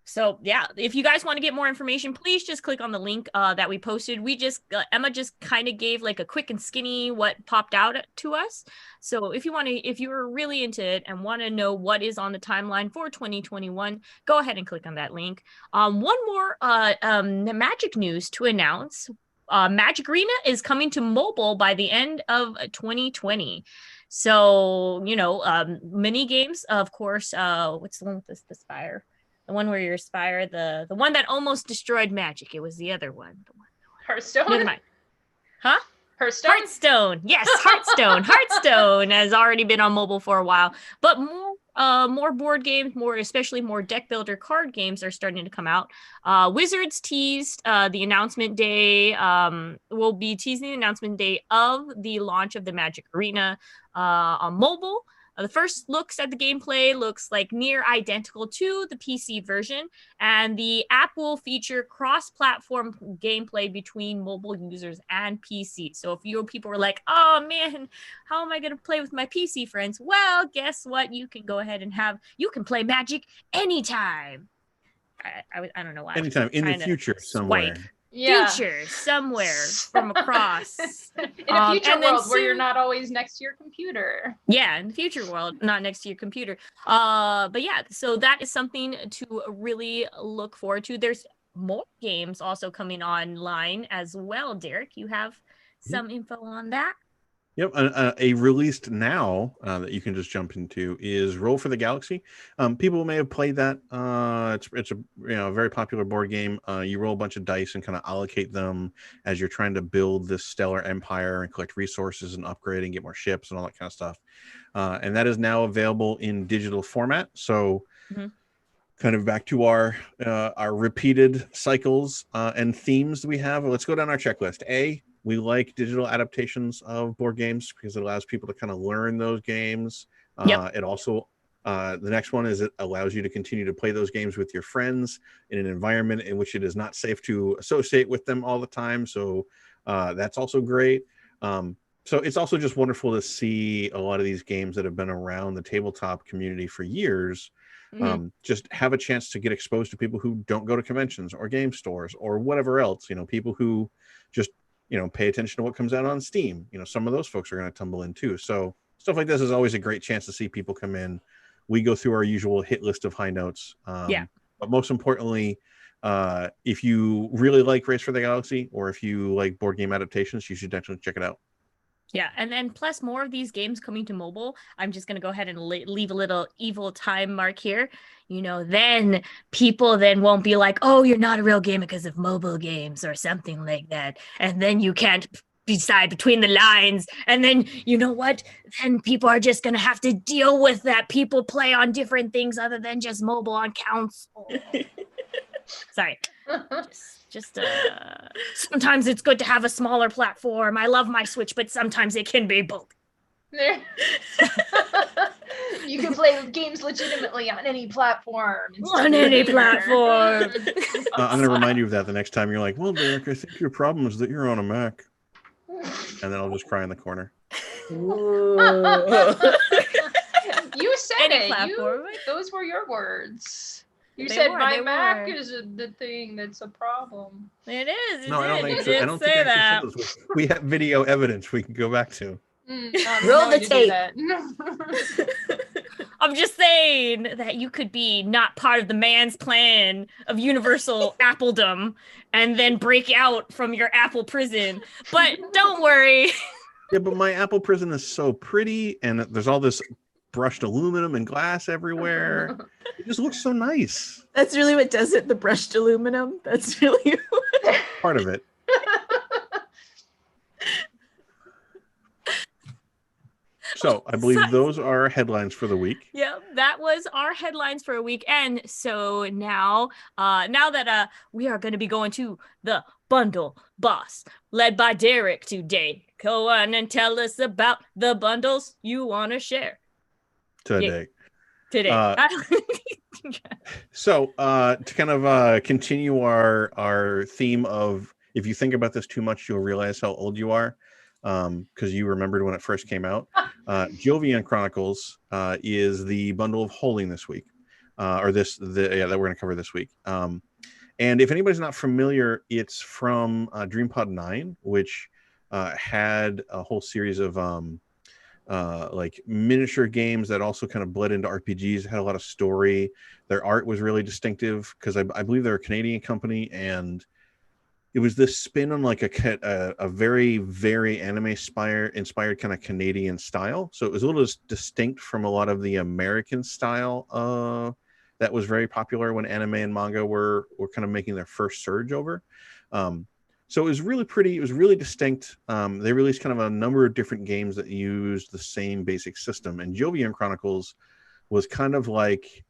so, yeah, if you guys want to get more information, please just click on the link that we posted. We just, Emma just kind of gave like a quick and skinny what popped out to us. So if you're really into it and want to know what is on the timeline for 2021, go ahead and click on that link. One more Magic news to announce. Magic Arena is coming to mobile by the end of 2020. So, mini games, of course, what's the one with the spire? The one where you aspire, the one that almost destroyed Magic. It was the other one. Hearthstone? Never mind. Huh? Hearthstone? Yes, Hearthstone. Hearthstone has already been on mobile for a while, but more board games, especially more deck builder card games are starting to come out. Wizards teased the announcement day. Will be teasing the announcement day of the launch of the Magic Arena on mobile. The first looks at the gameplay looks like near identical to the PC version, and the app will feature cross-platform gameplay between mobile users and PC. So if people were like, oh man, how am I going to play with my PC friends? Well, guess what? You can go ahead and you can play Magic anytime. I don't know why. Anytime in the future somewhere. Yeah. Future somewhere from across. In a future world where you're soon, not always next to your computer. Yeah, in the future world, not next to your computer. But yeah, so that is something to really look forward to. There's more games also coming online as well. Derek, you have some info on that? Yep, a released now that you can just jump into is Roll for the Galaxy. People may have played that. It's a very popular board game. You roll a bunch of dice and kind of allocate them as you're trying to build this stellar empire and collect resources and upgrade and get more ships and all that kind of stuff. And that is now available in digital format. So kind of back to our repeated cycles and themes that we have. Let's go down our checklist. We like digital adaptations of board games because it allows people to kind of learn those games. It also, the next one is it allows you to continue to play those games with your friends in an environment in which it is not safe to associate with them all the time. So that's also great. So it's also just wonderful to see a lot of these games that have been around the tabletop community for years just have a chance to get exposed to people who don't go to conventions or game stores or whatever else, people who just, pay attention to what comes out on Steam. Some of those folks are going to tumble in too. So stuff like this is always a great chance to see people come in. We go through our usual hit list of high notes. But most importantly, if you really like Race for the Galaxy or if you like board game adaptations, you should definitely check it out. Yeah, and then plus more of these games coming to mobile. I'm just going to go ahead and leave a little evil time mark here. Then people then won't be like, oh, you're not a real gamer because of mobile games or something like that. And then you can't decide between the lines. And then, you know what? Then people are just going to have to deal with that. People play on different things other than just mobile on console. Sorry. Just sometimes it's good to have a smaller platform. I love my Switch, but sometimes it can be both. You can play games legitimately on any platform. On any platform. I'm going to remind you of that the next time you're like, well, Derek, I think your problem is that you're on a Mac. And then I'll just cry in the corner. You said Any it. Those were your words. You said my Mac is the thing that's a problem. It is. No, I don't think so. I don't think I said those. We have video evidence we can go back to. Roll the tape. I'm just saying that you could be not part of the man's plan of universal Appledom and then break out from your Apple prison. But don't worry. Yeah, but my Apple prison is so pretty and there's all this brushed aluminum and glass everywhere. It just looks so nice. That's really what does it, the brushed aluminum. That's really part of it. So I believe those are our headlines for the week. Yeah, that was our headlines for a week. And so now that we are going to be going to the Bundle Boss, led by Derek today. Go on and tell us about the bundles you want to share. Today. So to kind of continue our theme of, if you think about this too much, you'll realize how old you are, because you remembered when it first came out. Jovian Chronicles is the bundle of holding this week, that we're going to cover this week. And if anybody's not familiar, it's from DreamPod 9, which had a whole series of like miniature games that also kind of bled into RPGs, had a lot of story. Their art was really distinctive because I believe they're a Canadian company, and it was this spin on like a very, very anime inspired kind of Canadian style. So it was a little distinct from a lot of the American style that was very popular when anime and manga were kind of making their first surge over. So it was really pretty. It was really distinct. They released kind of a number of different games that used the same basic system. And Jovian Chronicles was kind of like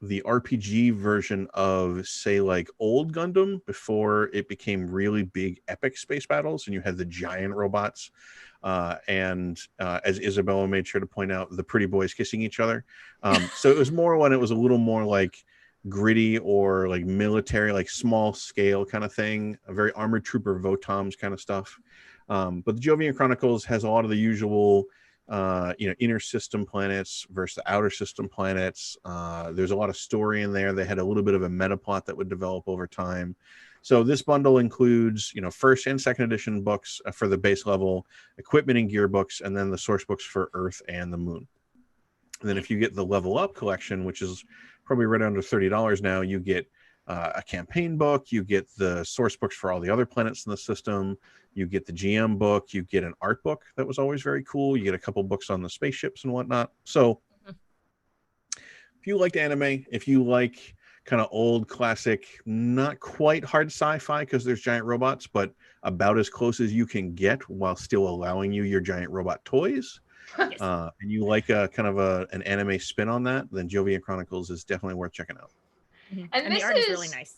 the RPG version of, say, like old Gundam before it became really big epic space battles and you had the giant robots. And as Isabella made sure to point out, the pretty boys kissing each other. So it was more when it was a little more like gritty or like military, like small scale kind of thing, a very Armored Trooper Votoms kind of stuff. But the Jovian Chronicles has a lot of the usual inner system planets versus the outer system planets. There's a lot of story in there. They had a little bit of a meta plot that would develop over time. So this bundle includes, first and second edition books for the base level, equipment and gear books, and then the source books for Earth and the Moon. And then if you get the Level Up collection, which is probably right under $30 now, you get a campaign book, you get the source books for all the other planets in the system, you get the GM book, you get an art book that was always very cool, you get a couple books on the spaceships and whatnot. So if you liked anime, if you like kind of old classic, not quite hard sci-fi because there's giant robots, but about as close as you can get while still allowing you your giant robot toys, Yes. and you like a kind of an anime spin on that, then Jovian Chronicles is definitely worth checking out. And the this art is really nice.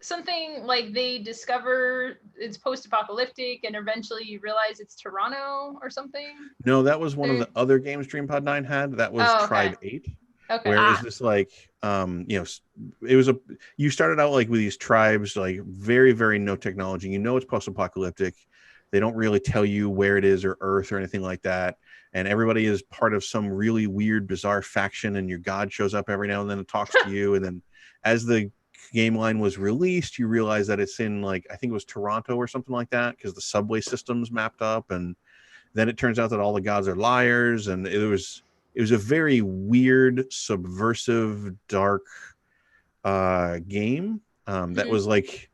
Something like they discover it's post-apocalyptic and eventually you realize it's Toronto or something. No, that was one of the other games DreamPod 9 had. That was Tribe 8. Okay. Where it was this like it was you started out like with these tribes, like very, very no technology. You know it's post-apocalyptic. They don't really tell you where it is or Earth or anything like that. And everybody is part of some really weird, bizarre faction, and your god shows up every now and then and talks to you. And then as the game line was released, you realize that it's in like, I think it was Toronto or something like that, because the subway system's mapped up. And then it turns out that all the gods are liars. And it was a very weird, subversive, dark game that was like,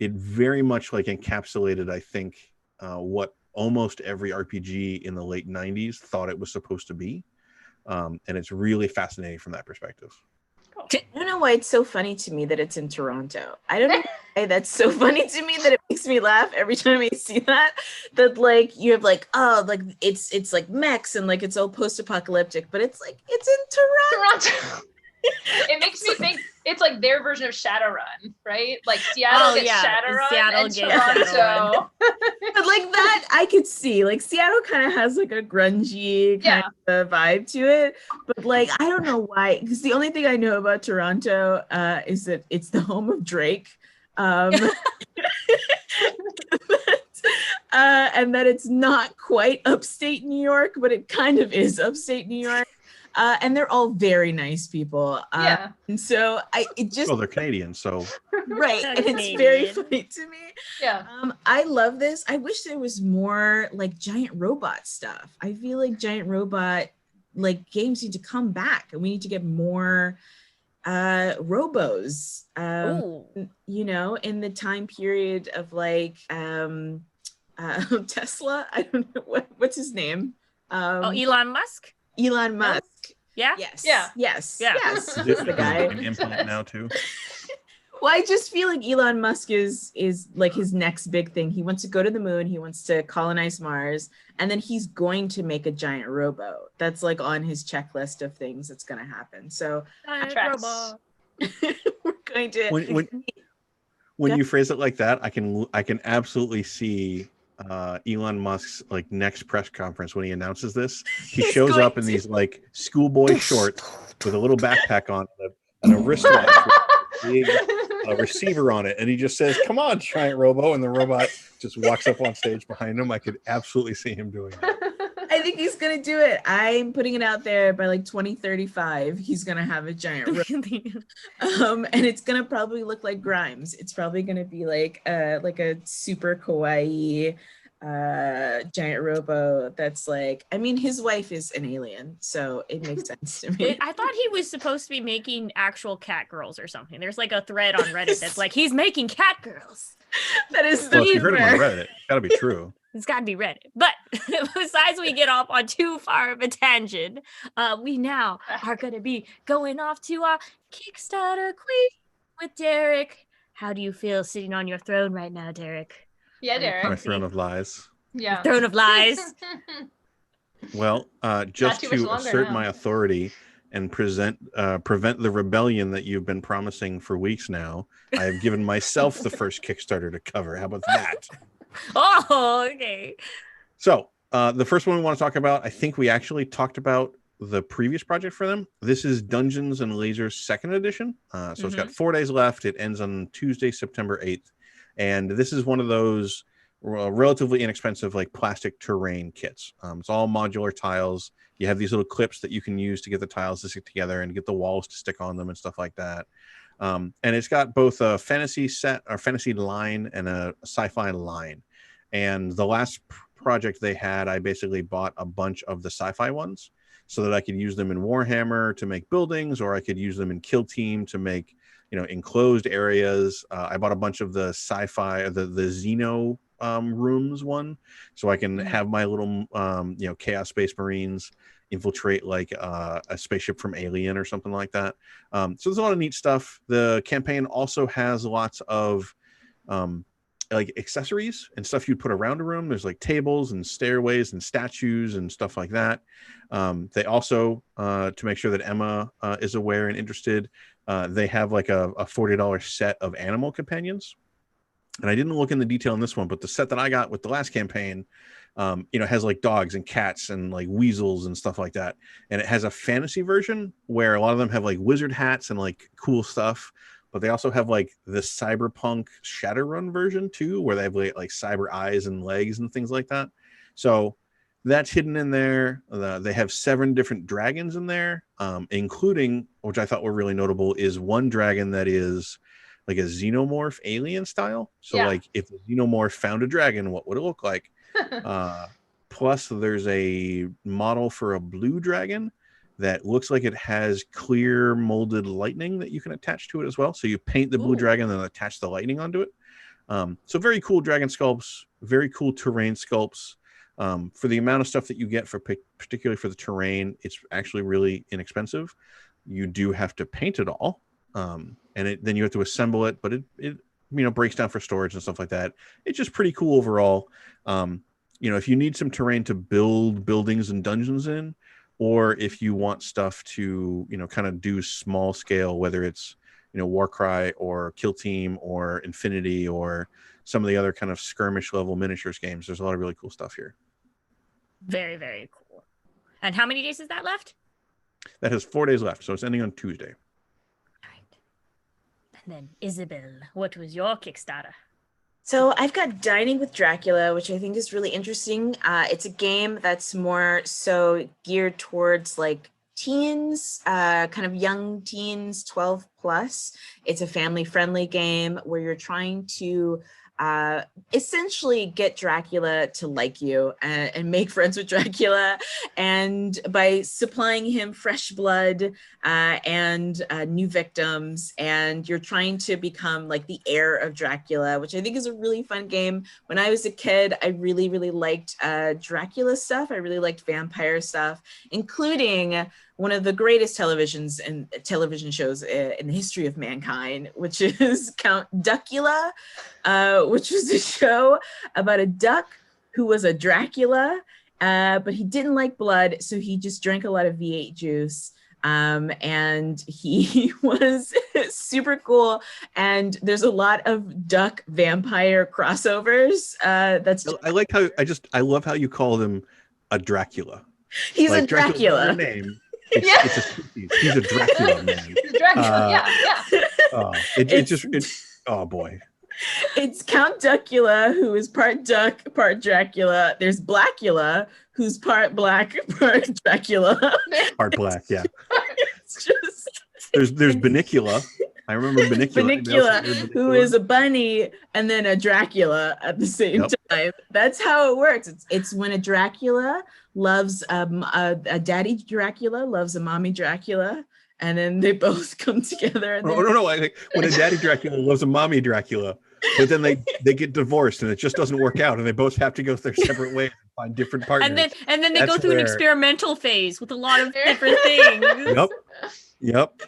it very much like encapsulated, I think, what almost every RPG in the late 90s thought it was supposed to be. And it's really fascinating from that perspective. I don't know why it's so funny to me that it's in Toronto. I don't know why that's so funny to me that it makes me laugh every time I see that. That like you have like, oh, like it's like mechs and like it's all post-apocalyptic, but it's like it's in Toronto. It makes me think it's like their version of Shadowrun, right? Like Seattle gets Shadowrun and Toronto. But like that I could see. Like Seattle kind of has like a grungy kind of vibe to it. But like I don't know why, because the only thing I know about Toronto is that it's the home of Drake. And that it's not quite upstate New York, but it kind of is upstate New York. And they're all very nice people. And so they're Canadian, so. Right. And it's very funny to me. Yeah. I love this. I wish there was more like giant robot stuff. I feel like giant robot like games need to come back and we need to get more robos, you know, in the time period of like Tesla. I don't know what's his name. Elon Musk. Elon Musk. Yeah. Yes. Yeah. Yes. Yeah. Yes. He's the guy. An implant now too. Well, I just feel like Elon Musk is like his next big thing. He wants to go to the moon. He wants to colonize Mars, and then he's going to make a giant rowboat. That's like on his checklist of things that's going to happen. So robot. We're going to. When you phrase it like that, I can absolutely see Elon Musk's like next press conference when he announces this. He shows up in these like schoolboy shorts with a little backpack on and a wristwatch with a receiver on it, and he just says, "Come on, giant robo," and the robot just walks up on stage behind him. I could absolutely see him doing that. I think he's gonna do it. I'm putting it out there by like 2035. He's gonna have a giant robot. And it's gonna probably look like Grimes. It's probably gonna be like a super kawaii giant robo that's like, I mean, his wife is an alien, so it makes sense to me. I thought he was supposed to be making actual cat girls or something. There's like a thread on Reddit that's like, he's making cat girls. That is well, if you heard him on Reddit, it's gotta be true. It's got to be Reddit. But besides we get off on too far of a tangent, we now are going to be going off to our Kickstarter quiz with Derek. How do you feel sitting on your throne right now, Derek? Yeah, Derek. My throne of lies. Yeah. Throne of lies. Well, just to assert my authority and prevent the rebellion that you've been promising for weeks now, I have given myself the first Kickstarter to cover. How about that? Oh, okay. So the first one we want to talk about, I think we actually talked about the previous project for them. This is Dungeons and Lasers second edition. So it's got 4 days left. It ends on Tuesday, September 8th. And this is one of those relatively inexpensive like plastic terrain kits. It's all modular tiles. You have these little clips that you can use to get the tiles to stick together and get the walls to stick on them and stuff like that. And it's got both a fantasy set or fantasy line and a sci-fi line. And the last project they had, I basically bought a bunch of the sci-fi ones so that I could use them in Warhammer to make buildings, or I could use them in Kill Team to make, enclosed areas. I bought a bunch of the sci-fi, the Xeno rooms one, so I can have my little, Chaos Space Marines infiltrate like a spaceship from Alien or something like that. So there's a lot of neat stuff. The campaign also has lots of like accessories and stuff you'd put around a room. There's like tables and stairways and statues and stuff like that. They also, to make sure that Emma is aware and interested, they have like a $40 set of animal companions. And I didn't look in the detail in this one, but the set that I got with the last campaign, has like dogs and cats and like weasels and stuff like that. And it has a fantasy version where a lot of them have like wizard hats and like cool stuff. But they also have like the cyberpunk Shadowrun version too, where they have like cyber eyes and legs and things like that. So that's hidden in there. They have 7 different dragons in there, including, which I thought were really notable, is one dragon that is like a xenomorph alien style. So like if a xenomorph found a dragon, what would it look like? Plus there's a model for a blue dragon that looks like it has clear molded lightning that you can attach to it as well. So you paint the blue dragon and attach the lightning onto it. So very cool dragon sculpts, very cool terrain sculpts. For the amount of stuff that you get for particularly for the terrain, it's actually really inexpensive. You do have to paint it all. And then you have to assemble it, but it breaks down for storage and stuff like that. It's just pretty cool overall. If you need some terrain to build buildings and dungeons in, or if you want stuff to, kind of do small scale, whether it's, Warcry or Kill Team or Infinity or some of the other kind of skirmish level miniatures games, there's a lot of really cool stuff here. Very, very cool. And how many days is that left? That has 4 days left, so it's ending on Tuesday. All right. And then Isabel, what was your Kickstarter? So I've got Dining with Dracula, which I think is really interesting. It's a game that's more so geared towards like teens, kind of young teens, 12 plus. It's a family-friendly game where you're trying to essentially get Dracula to like you and make friends with Dracula, and by supplying him fresh blood and new victims, and you're trying to become like the heir of Dracula, which I think is a really fun game. When I was a kid, I really, really liked Dracula stuff. I really liked vampire stuff, including one of the greatest television shows in the history of mankind, which is Count Duckula, which was a show about a duck who was a Dracula, but he didn't like blood, so he just drank a lot of V8 juice. And he was super cool. And there's a lot of duck vampire crossovers. I love how you call him a Dracula. He's like, a Dracula. Name. It's a species. He's a Dracula man. He's a Dracula, Oh boy. It's Count Duckula, who is part duck, part Dracula. There's Blackula, who's part black, part Dracula. Part black, yeah. It's just there's Banicula. I remember Banicula. Banicula, who is a bunny and then a Dracula at the same time. That's how it works. It's when a Dracula loves a daddy Dracula loves a mommy Dracula, and then they both come together. And no. I think when a daddy Dracula loves a mommy Dracula, but then they get divorced and it just doesn't work out, and they both have to go their separate ways and find different partners. And then they go through an experimental phase with a lot of different things. Yep.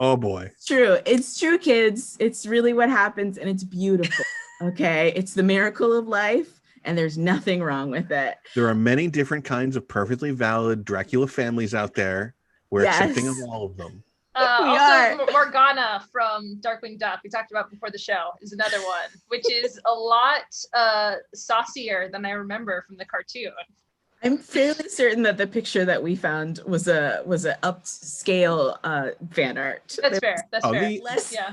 Oh boy. It's true, kids. It's really what happens, and it's beautiful. Okay, it's the miracle of life, and there's nothing wrong with it. There are many different kinds of perfectly valid Dracula families out there. We're accepting of all of them. Morgana from Darkwing Duck, we talked about before the show, is another one, which is a lot saucier than I remember from the cartoon. I'm fairly certain that the picture that we found was a upscale fan art. That's fair. The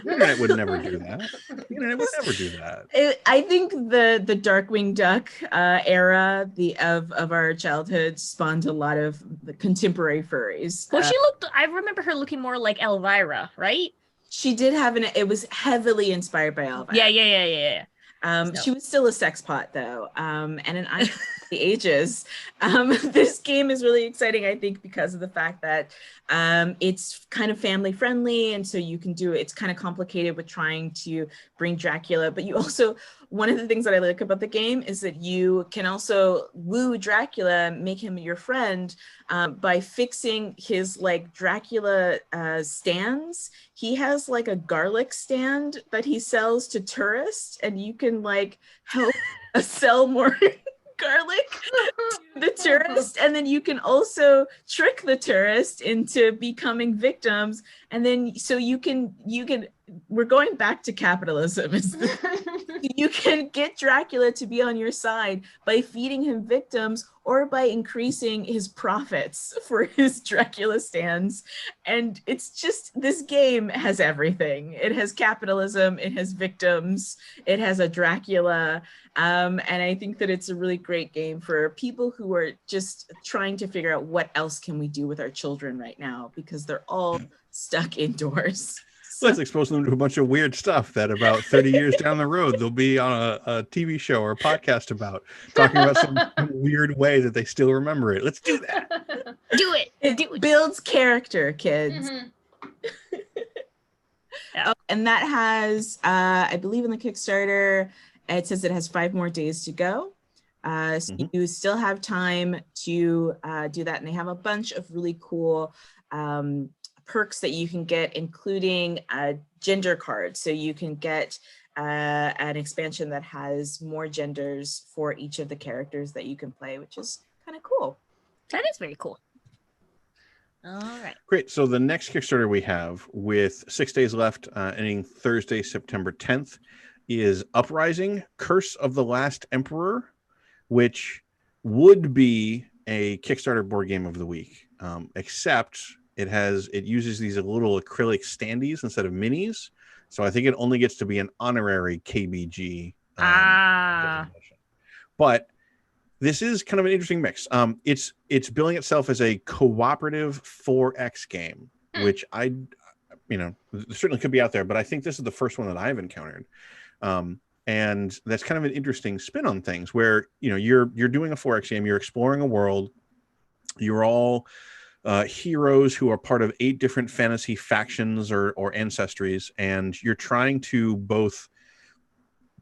internet would never do that. The internet would never do that. I think the Darkwing Duck era of our childhood spawned a lot of the contemporary furries. Well, I remember her looking more like Elvira, right? She did have it was heavily inspired by Elvira. Yeah. She was still a sex pot though. And an the ages. This game is really exciting, I think, because of the fact that it's kind of family friendly, and so you can do it. It's kind of complicated with trying to bring Dracula, but you also, one of the things that I like about the game is that you can also woo Dracula, make him your friend by fixing his like Dracula stands. He has like a garlic stand that he sells to tourists, and you can like help sell more garlic to the tourist, and then you can also trick the tourist into becoming victims, and then so you can we're going back to capitalism. You can get Dracula to be on your side by feeding him victims or by increasing his profits for his Dracula stands. And it's just, this game has everything. It has capitalism, it has victims, it has a Dracula. And I think that it's a really great game for people who are just trying to figure out what else can we do with our children right now, because they're all stuck indoors. Let's expose them to a bunch of weird stuff that about 30 years down the road, they'll be on a TV show or a podcast about, talking about some weird way that they still remember it. Let's do that. Do it. It builds character, kids. Yeah. And that has, I believe in the Kickstarter, it says it has 5 more days to go. So you still have time to do that. And they have a bunch of really cool perks that you can get, including gender cards. So you can get an expansion that has more genders for each of the characters that you can play, which is kind of cool. That is very cool. All right. Great. So the next Kickstarter we have, with 6 days left, ending Thursday, September 10th, is Uprising, Curse of the Last Emperor, which would be a Kickstarter board game of the week, except it uses these little acrylic standees instead of minis. So I think it only gets to be an honorary KBG designation. But this is kind of an interesting mix. It's billing itself as a cooperative 4X game, which certainly could be out there, but I think this is the first one that I've encountered. And that's kind of an interesting spin on things, where you're doing a 4X game, you're exploring a world, you're all heroes who are part of 8 different fantasy factions or ancestries, and you're trying to both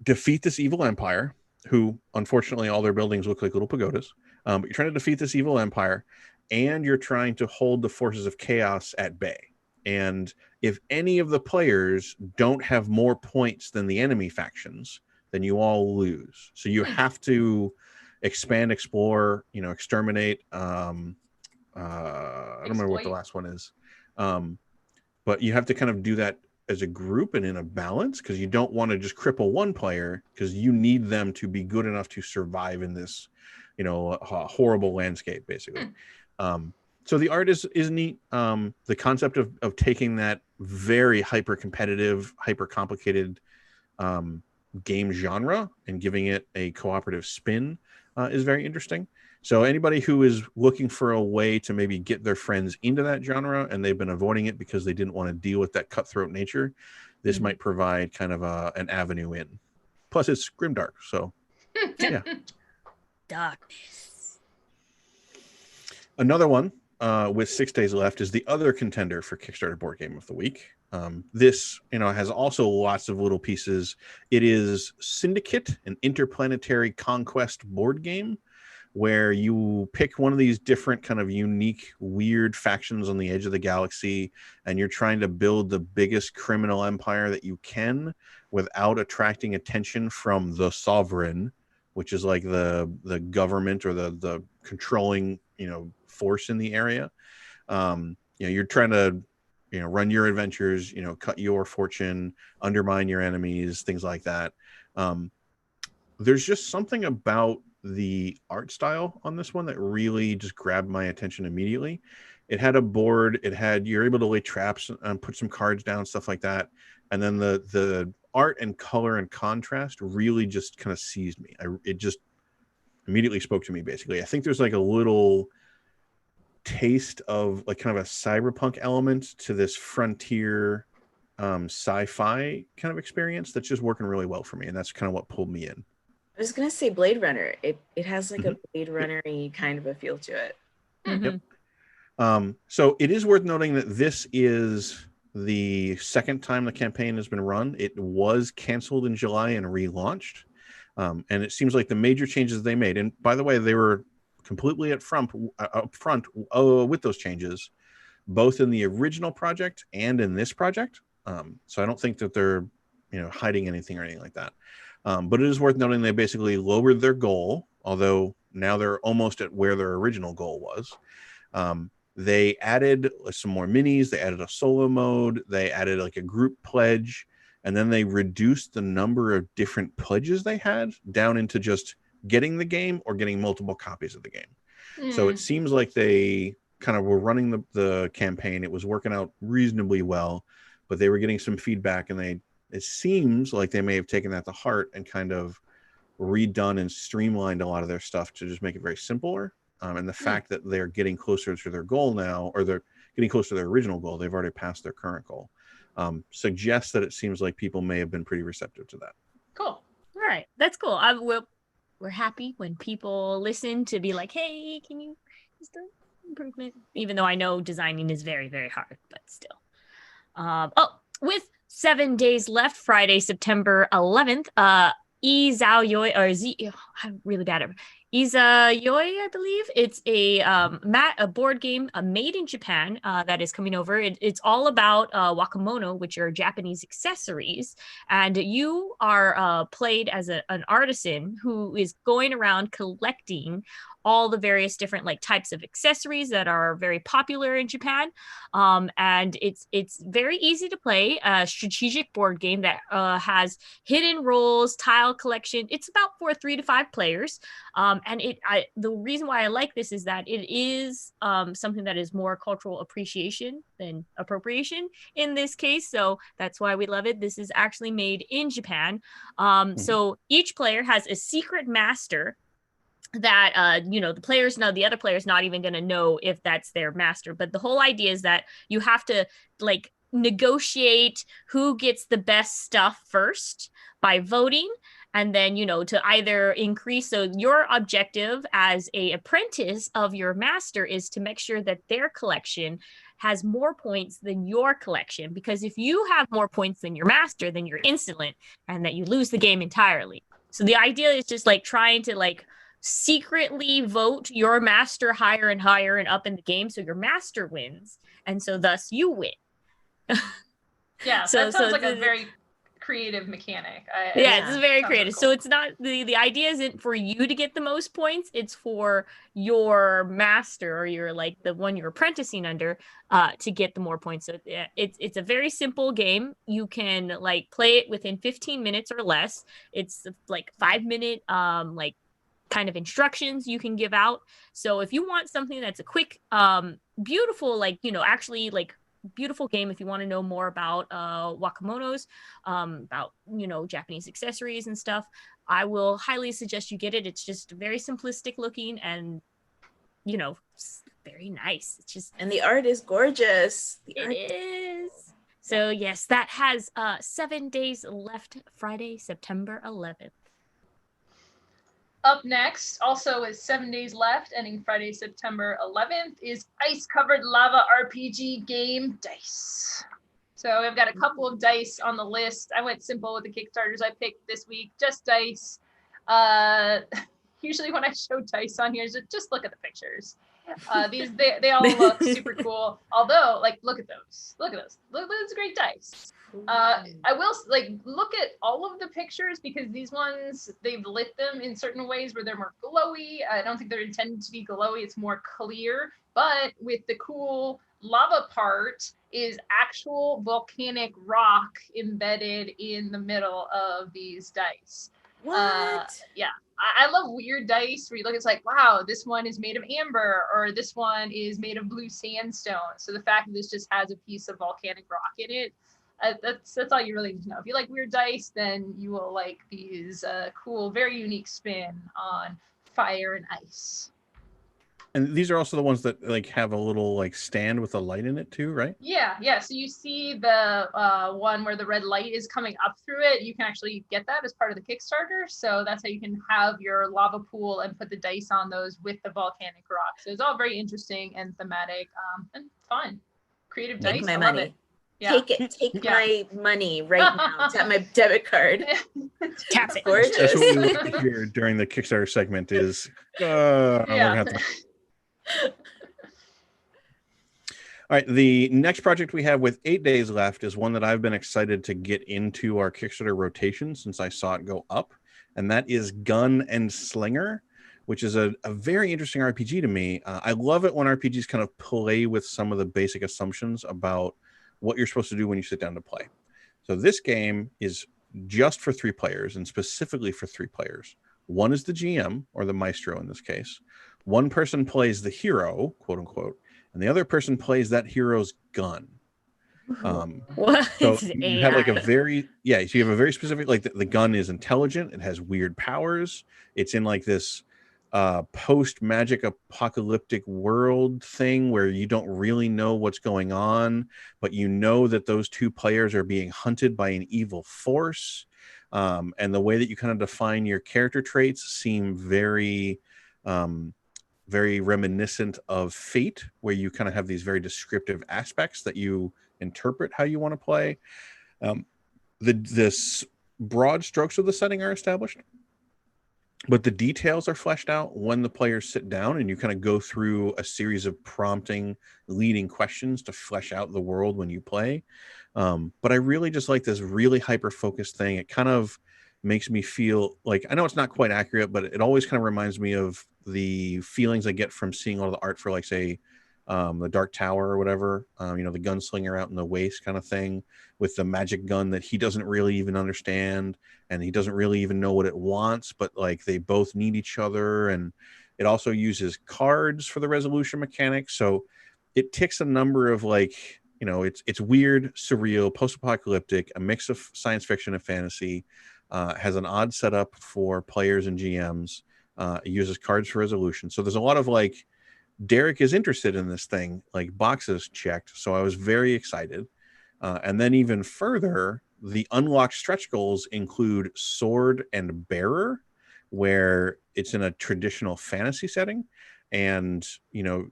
defeat this evil empire, who unfortunately all their buildings look like little pagodas, but you're trying to defeat this evil empire, and you're trying to hold the forces of chaos at bay. And if any of the players don't have more points than the enemy factions, then you all lose. So you have to expand, explore, exterminate. I don't remember what the last one is. But you have to kind of do that as a group and in a balance, because you don't want to just cripple one player, because you need them to be good enough to survive in this, horrible landscape, basically. So the art is neat. The concept of taking that very hyper competitive, hyper complicated game genre and giving it a cooperative spin is very interesting. So anybody who is looking for a way to maybe get their friends into that genre and they've been avoiding it because they didn't want to deal with that cutthroat nature, this might provide kind of an avenue in. Plus it's grimdark, so yeah. Darkness. Another one with 6 days left is the other contender for Kickstarter Board Game of the Week. This, has also lots of little pieces. It is Syndicate, an interplanetary conquest board game, where you pick one of these different kind of unique, weird factions on the edge of the galaxy, and you're trying to build the biggest criminal empire that you can without attracting attention from the sovereign, which is like the government or the controlling, force in the area. You're trying to, run your adventures, cut your fortune, undermine your enemies, things like that. There's just something about the art style on this one that really just grabbed my attention immediately. It had a board, you're able to lay traps and put some cards down, stuff like that. And then the art and color and contrast really just kind of seized me. It just immediately spoke to me, basically. I think there's like a little taste of like kind of a cyberpunk element to this frontier sci-fi kind of experience that's just working really well for me. And that's kind of what pulled me in. I was gonna say Blade Runner. It has like a Mhm. Blade Runner-y kind of a feel to it. Mhm. So it is worth noting that this is the second time the campaign has been run. It was canceled in July and relaunched. And it seems like the major changes they made, and by the way, they were completely up front with those changes, both in the original project and in this project. So I don't think that they're hiding anything or anything like that. But it is worth noting they basically lowered their goal, although now they're almost at where their original goal was. They added some more minis. They added a solo mode. They added like a group pledge, and then they reduced the number of different pledges they had down into just getting the game or getting multiple copies of the game. So it seems like they kind of were running the campaign. It was working out reasonably well, but they were getting some feedback, and it seems like they may have taken that to heart and kind of redone and streamlined a lot of their stuff to just make it very simpler. And the fact that they're getting closer to their goal now, or they're getting closer to their original goal, they've already passed their current goal, suggests that it seems like people may have been pretty receptive to that. Cool. All right, that's cool. We're happy when people listen to be like, hey, can you just do improvement? Even though I know designing is very, very hard, but still. With 7 days left, Friday, September 11th, Izayoi, or I'm really bad at Izayoi, I believe. It's a board game made in Japan that is coming over. It's all about wakamono, which are Japanese accessories. And you are played as an artisan who is going around collecting all the various different like types of accessories that are very popular in Japan. And it's very easy to play. A strategic board game that has hidden roles, tile collection. It's about for 3 to 5 players. And the reason why I like this is that it is something that is more cultural appreciation than appropriation in this case. So that's why we love it. This is actually made in Japan. So each player has a secret master that the other player's not even going to know if that's their master. But the whole idea is that you have to like negotiate who gets the best stuff first by voting, and then to either increase. So your objective as a apprentice of your master is to make sure that their collection has more points than your collection, because if you have more points than your master, then you're insolent and that you lose the game entirely. So the idea is just like trying to like secretly vote your master higher and higher and up in the game, so your master wins, and so thus you win. Yeah, so that sounds like a very creative mechanic. It's very creative. Cool. So it's not the idea isn't for you to get the most points, it's for your master or your like the one you're apprenticing under to get the more points. So it's a very simple game. You can like play it within 15 minutes or less. It's like 5-minute like kind of instructions you can give out. So if you want something that's a quick beautiful like actually like beautiful game, if you want to know more about wakamonos, about Japanese accessories and stuff, I will highly suggest you get it. It's just very simplistic looking and very nice. It's just, and the art is gorgeous. It is. So yes, that has 7 days left, Friday, September 11th. Up next, also with 7 days left, ending Friday, September 11th, is Ice-Covered Lava RPG game Dice. So we've got a couple of dice on the list. I went simple with the Kickstarters I picked this week, just dice. Usually when I show dice on here, just look at the pictures. They all look super cool. Although, like, look at those. Look at those great dice. I will look at all of the pictures, because these ones, they've lit them in certain ways where they're more glowy. I don't think they're intended to be glowy. It's more clear, but with the cool lava part is actual volcanic rock embedded in the middle of these dice. What? Yeah. I love weird dice where you look, it's like, wow, this one is made of amber, or this one is made of blue sandstone. So the fact that this just has a piece of volcanic rock in it, that's all you really need to know. If you like weird dice, then you will like these cool, very unique spin on fire and ice. And these are also the ones that like have a little like stand with a light in it too, right? Yeah. So you see the one where the red light is coming up through it. You can actually get that as part of the Kickstarter. So that's how you can have your lava pool and put the dice on those with the volcanic rock. So it's all very interesting and thematic and fun. Creative Take dice. my I money. love it. Yeah. Take my money right now. Tap my debit card. Tap it. Gorgeous. That's what we want here during the Kickstarter segment is we're gonna have to... All right, the next project we have with 8 days left is one that I've been excited to get into our Kickstarter rotation since I saw it go up, and that is Gun and Slinger, which is a very interesting RPG to me. I love it when RPGs kind of play with some of the basic assumptions about what you're supposed to do when you sit down to play. So this game is just for 3 players, and specifically for 3 players. One is the GM, or the maestro in this case. One person plays the hero, quote unquote, and the other person plays that hero's gun. What? So you have like a very, so you have a very specific, like the gun is intelligent. It has weird powers. It's in like this post-magic apocalyptic world thing where you don't really know what's going on, but you know that those 2 players are being hunted by an evil force. And the way that you kind of define your character traits seem very reminiscent of Fate, where you kind of have these very descriptive aspects that you interpret how you want to play. This broad strokes of the setting are established, but the details are fleshed out when the players sit down and you kind of go through a series of prompting, leading questions to flesh out the world when you play. But I really just like this really hyper-focused thing. It kind of makes me feel like, I know it's not quite accurate, but it always kind of reminds me of the feelings I get from seeing all the art for, like, say, the Dark Tower or whatever, the gunslinger out in the waste kind of thing with the magic gun that he doesn't really even understand, and he doesn't really even know what it wants, but like they both need each other. And it also uses cards for the resolution mechanics. So it ticks a number of, like, it's weird, surreal, post-apocalyptic, a mix of science fiction and fantasy, has an odd setup for players and GMs, it uses cards for resolution. So there's a lot of, like, Derek is interested in this thing, like, boxes checked. So I was very excited. And then even further, the unlocked stretch goals include Sword and Bearer, where it's in a traditional fantasy setting. And, you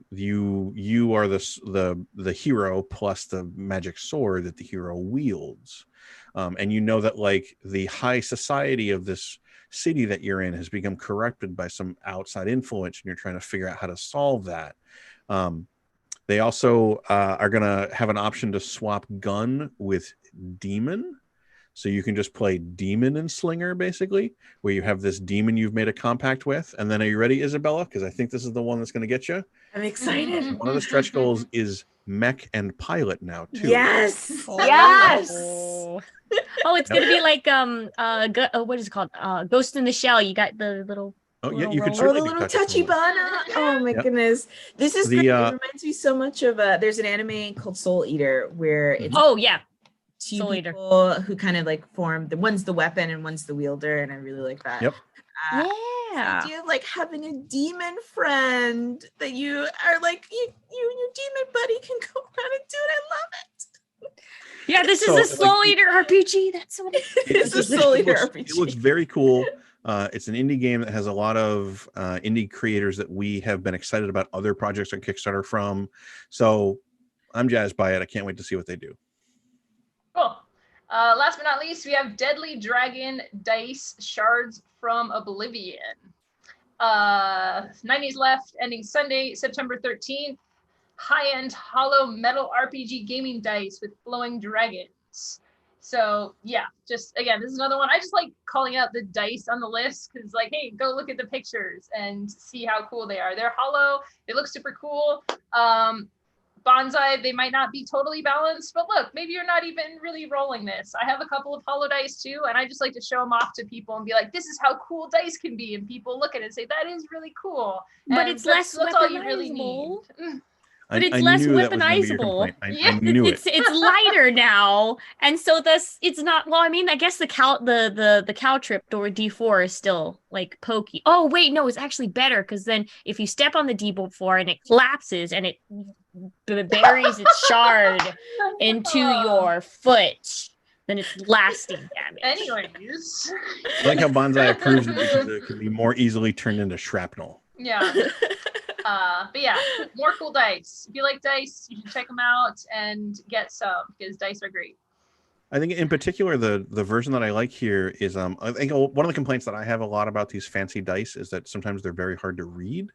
are the hero plus the magic sword that the hero wields. And that, like, the high society of this city that you're in has become corrupted by some outside influence, and you're trying to figure out how to solve that. They also are going to have an option to swap gun with demon. So you can just play demon and slinger, basically, where you have this demon you've made a compact with. And then, are you ready, Isabella? Because I think this is the one that's going to get you. I'm excited. One of the stretch goals is mech and pilot now, too. Yes. Yes. Yes. It's gonna be like what is it called? Ghost in the Shell. You got the little. Oh, yeah, you could Oh, certainly the do little Tachibana. Tachibana. Oh my goodness. This is great. It reminds me so much of there's an anime called Soul Eater where it's two Soul Eater. people who kind of like form, one's the weapon and one's the wielder, and I really like that. Yep. The idea of, like, having a demon friend that you are like, you and your demon buddy can go around and do it. I love it. Yeah, this is a Soul Eater RPG. That's what it's a Soul Eater RPG. It looks very cool. It's an indie game that has a lot of indie creators that we have been excited about other projects on Kickstarter from. So I'm jazzed by it. I can't wait to see what they do. Cool. Last but not least, we have Deadly Dragon Dice Shards from Oblivion. 9 days left, ending Sunday, September 13th. High-end hollow metal RPG gaming dice with flowing dragons. So yeah, just again, this is another one. I just like calling out the dice on the list because, like, hey, go look at the pictures and see how cool they are. They're hollow. They look super cool. Bonsai, they might not be totally balanced, but look, maybe you're not even really rolling this. I have a couple of hollow dice too, and I just like to show them off to people and be like, this is how cool dice can be. And people look at it and say, that is really cool. But and it's less that's all you really need. But it's I less knew that was going to be your weaponizable. complaint. I Yeah. knew it. It's lighter now, and so thus it's not. Well, I mean, I guess the cow trip or D4 is still like pokey. Oh wait, no, it's actually better because then if you step on the D4 and it collapses and it buries its shard into your foot, then it's lasting damage. Anyways. I like how Bonsai approves it because it can be more easily turned into shrapnel. Yeah. But yeah, more cool dice. If you like dice, you should check them out and get some because dice are great. I think in particular, the version that I like here is I think one of the complaints that I have a lot about these fancy dice is that sometimes they're very hard to read,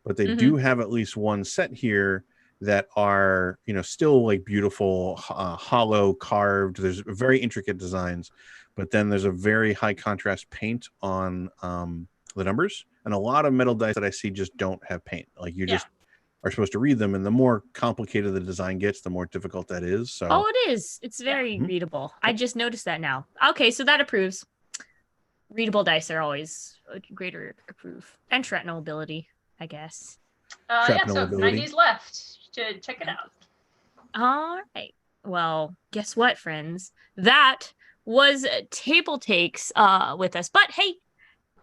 but they do have at least one set here that are, you know, still like beautiful, hollow, carved. There's very intricate designs, but then there's a very high contrast paint on the numbers, and a lot of metal dice that I see just don't have paint. Like you just are supposed to read them, and the more complicated the design gets, the more difficult that is. So it is. It's very readable. I just noticed that now. Okay, so that approves. Readable dice are always a greater approve. And shrapnel ability, I guess. Yeah, so 9 days left to check it out. All right. Well, guess what, friends? That was TableTakes with us. But hey,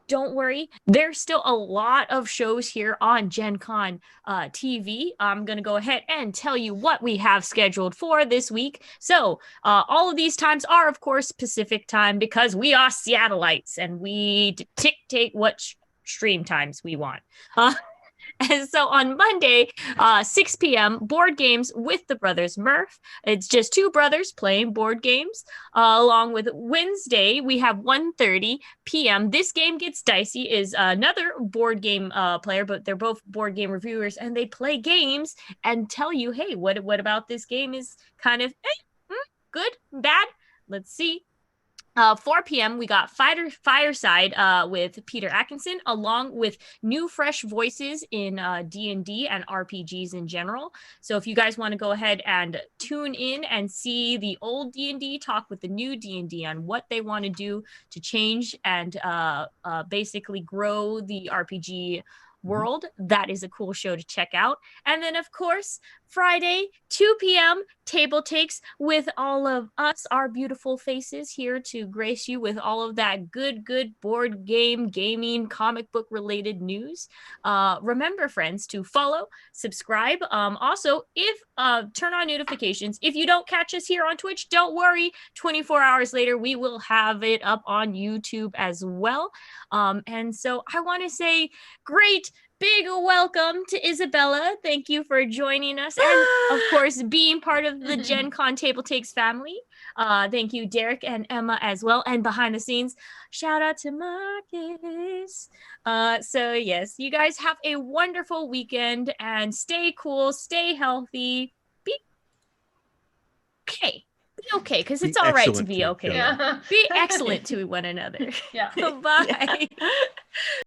don't worry. There's still a lot of shows here on Gen Con TV. I'm going to go ahead and tell you what we have scheduled for this week. So all of these times are, of course, Pacific time because we are Seattleites and we dictate what stream times we want. And so on Monday, 6 p.m., board games with the brothers Murph. It's just two brothers playing board games. Along with Wednesday, we have 1:30 p.m. This Game Gets Dicey is another board game player, but they're both board game reviewers, and they play games and tell you, hey, what about this game is kind of good, bad? Let's see. 4 p.m. we got Fireside with Peter Atkinson, along with new fresh voices in D&D and RPGs in general. So if you guys want to go ahead and tune in and see the old D&D talk with the new D&D on what they want to do to change and basically grow the RPG world, that is a cool show to check out. And then, of course, Friday, 2 p.m., TableTakes with all of us, our beautiful faces, here to grace you with all of that good board game, gaming, comic book related news. Remember, friends, to follow, subscribe. Also, if turn on notifications. If you don't catch us here on Twitch, don't worry. 24 hours later, we will have it up on YouTube as well. And so I want to say great big welcome to Isabella. Thank you for joining us and, of course, being part of the Gen Con TableTakes family. Thank you, Derek and Emma as well. And behind the scenes, shout out to Marcus. So, yes, you guys have a wonderful weekend and stay cool, stay healthy. Be okay. Be okay, because it's all right to be okay. Yeah. Be excellent to one another. Yeah. Bye.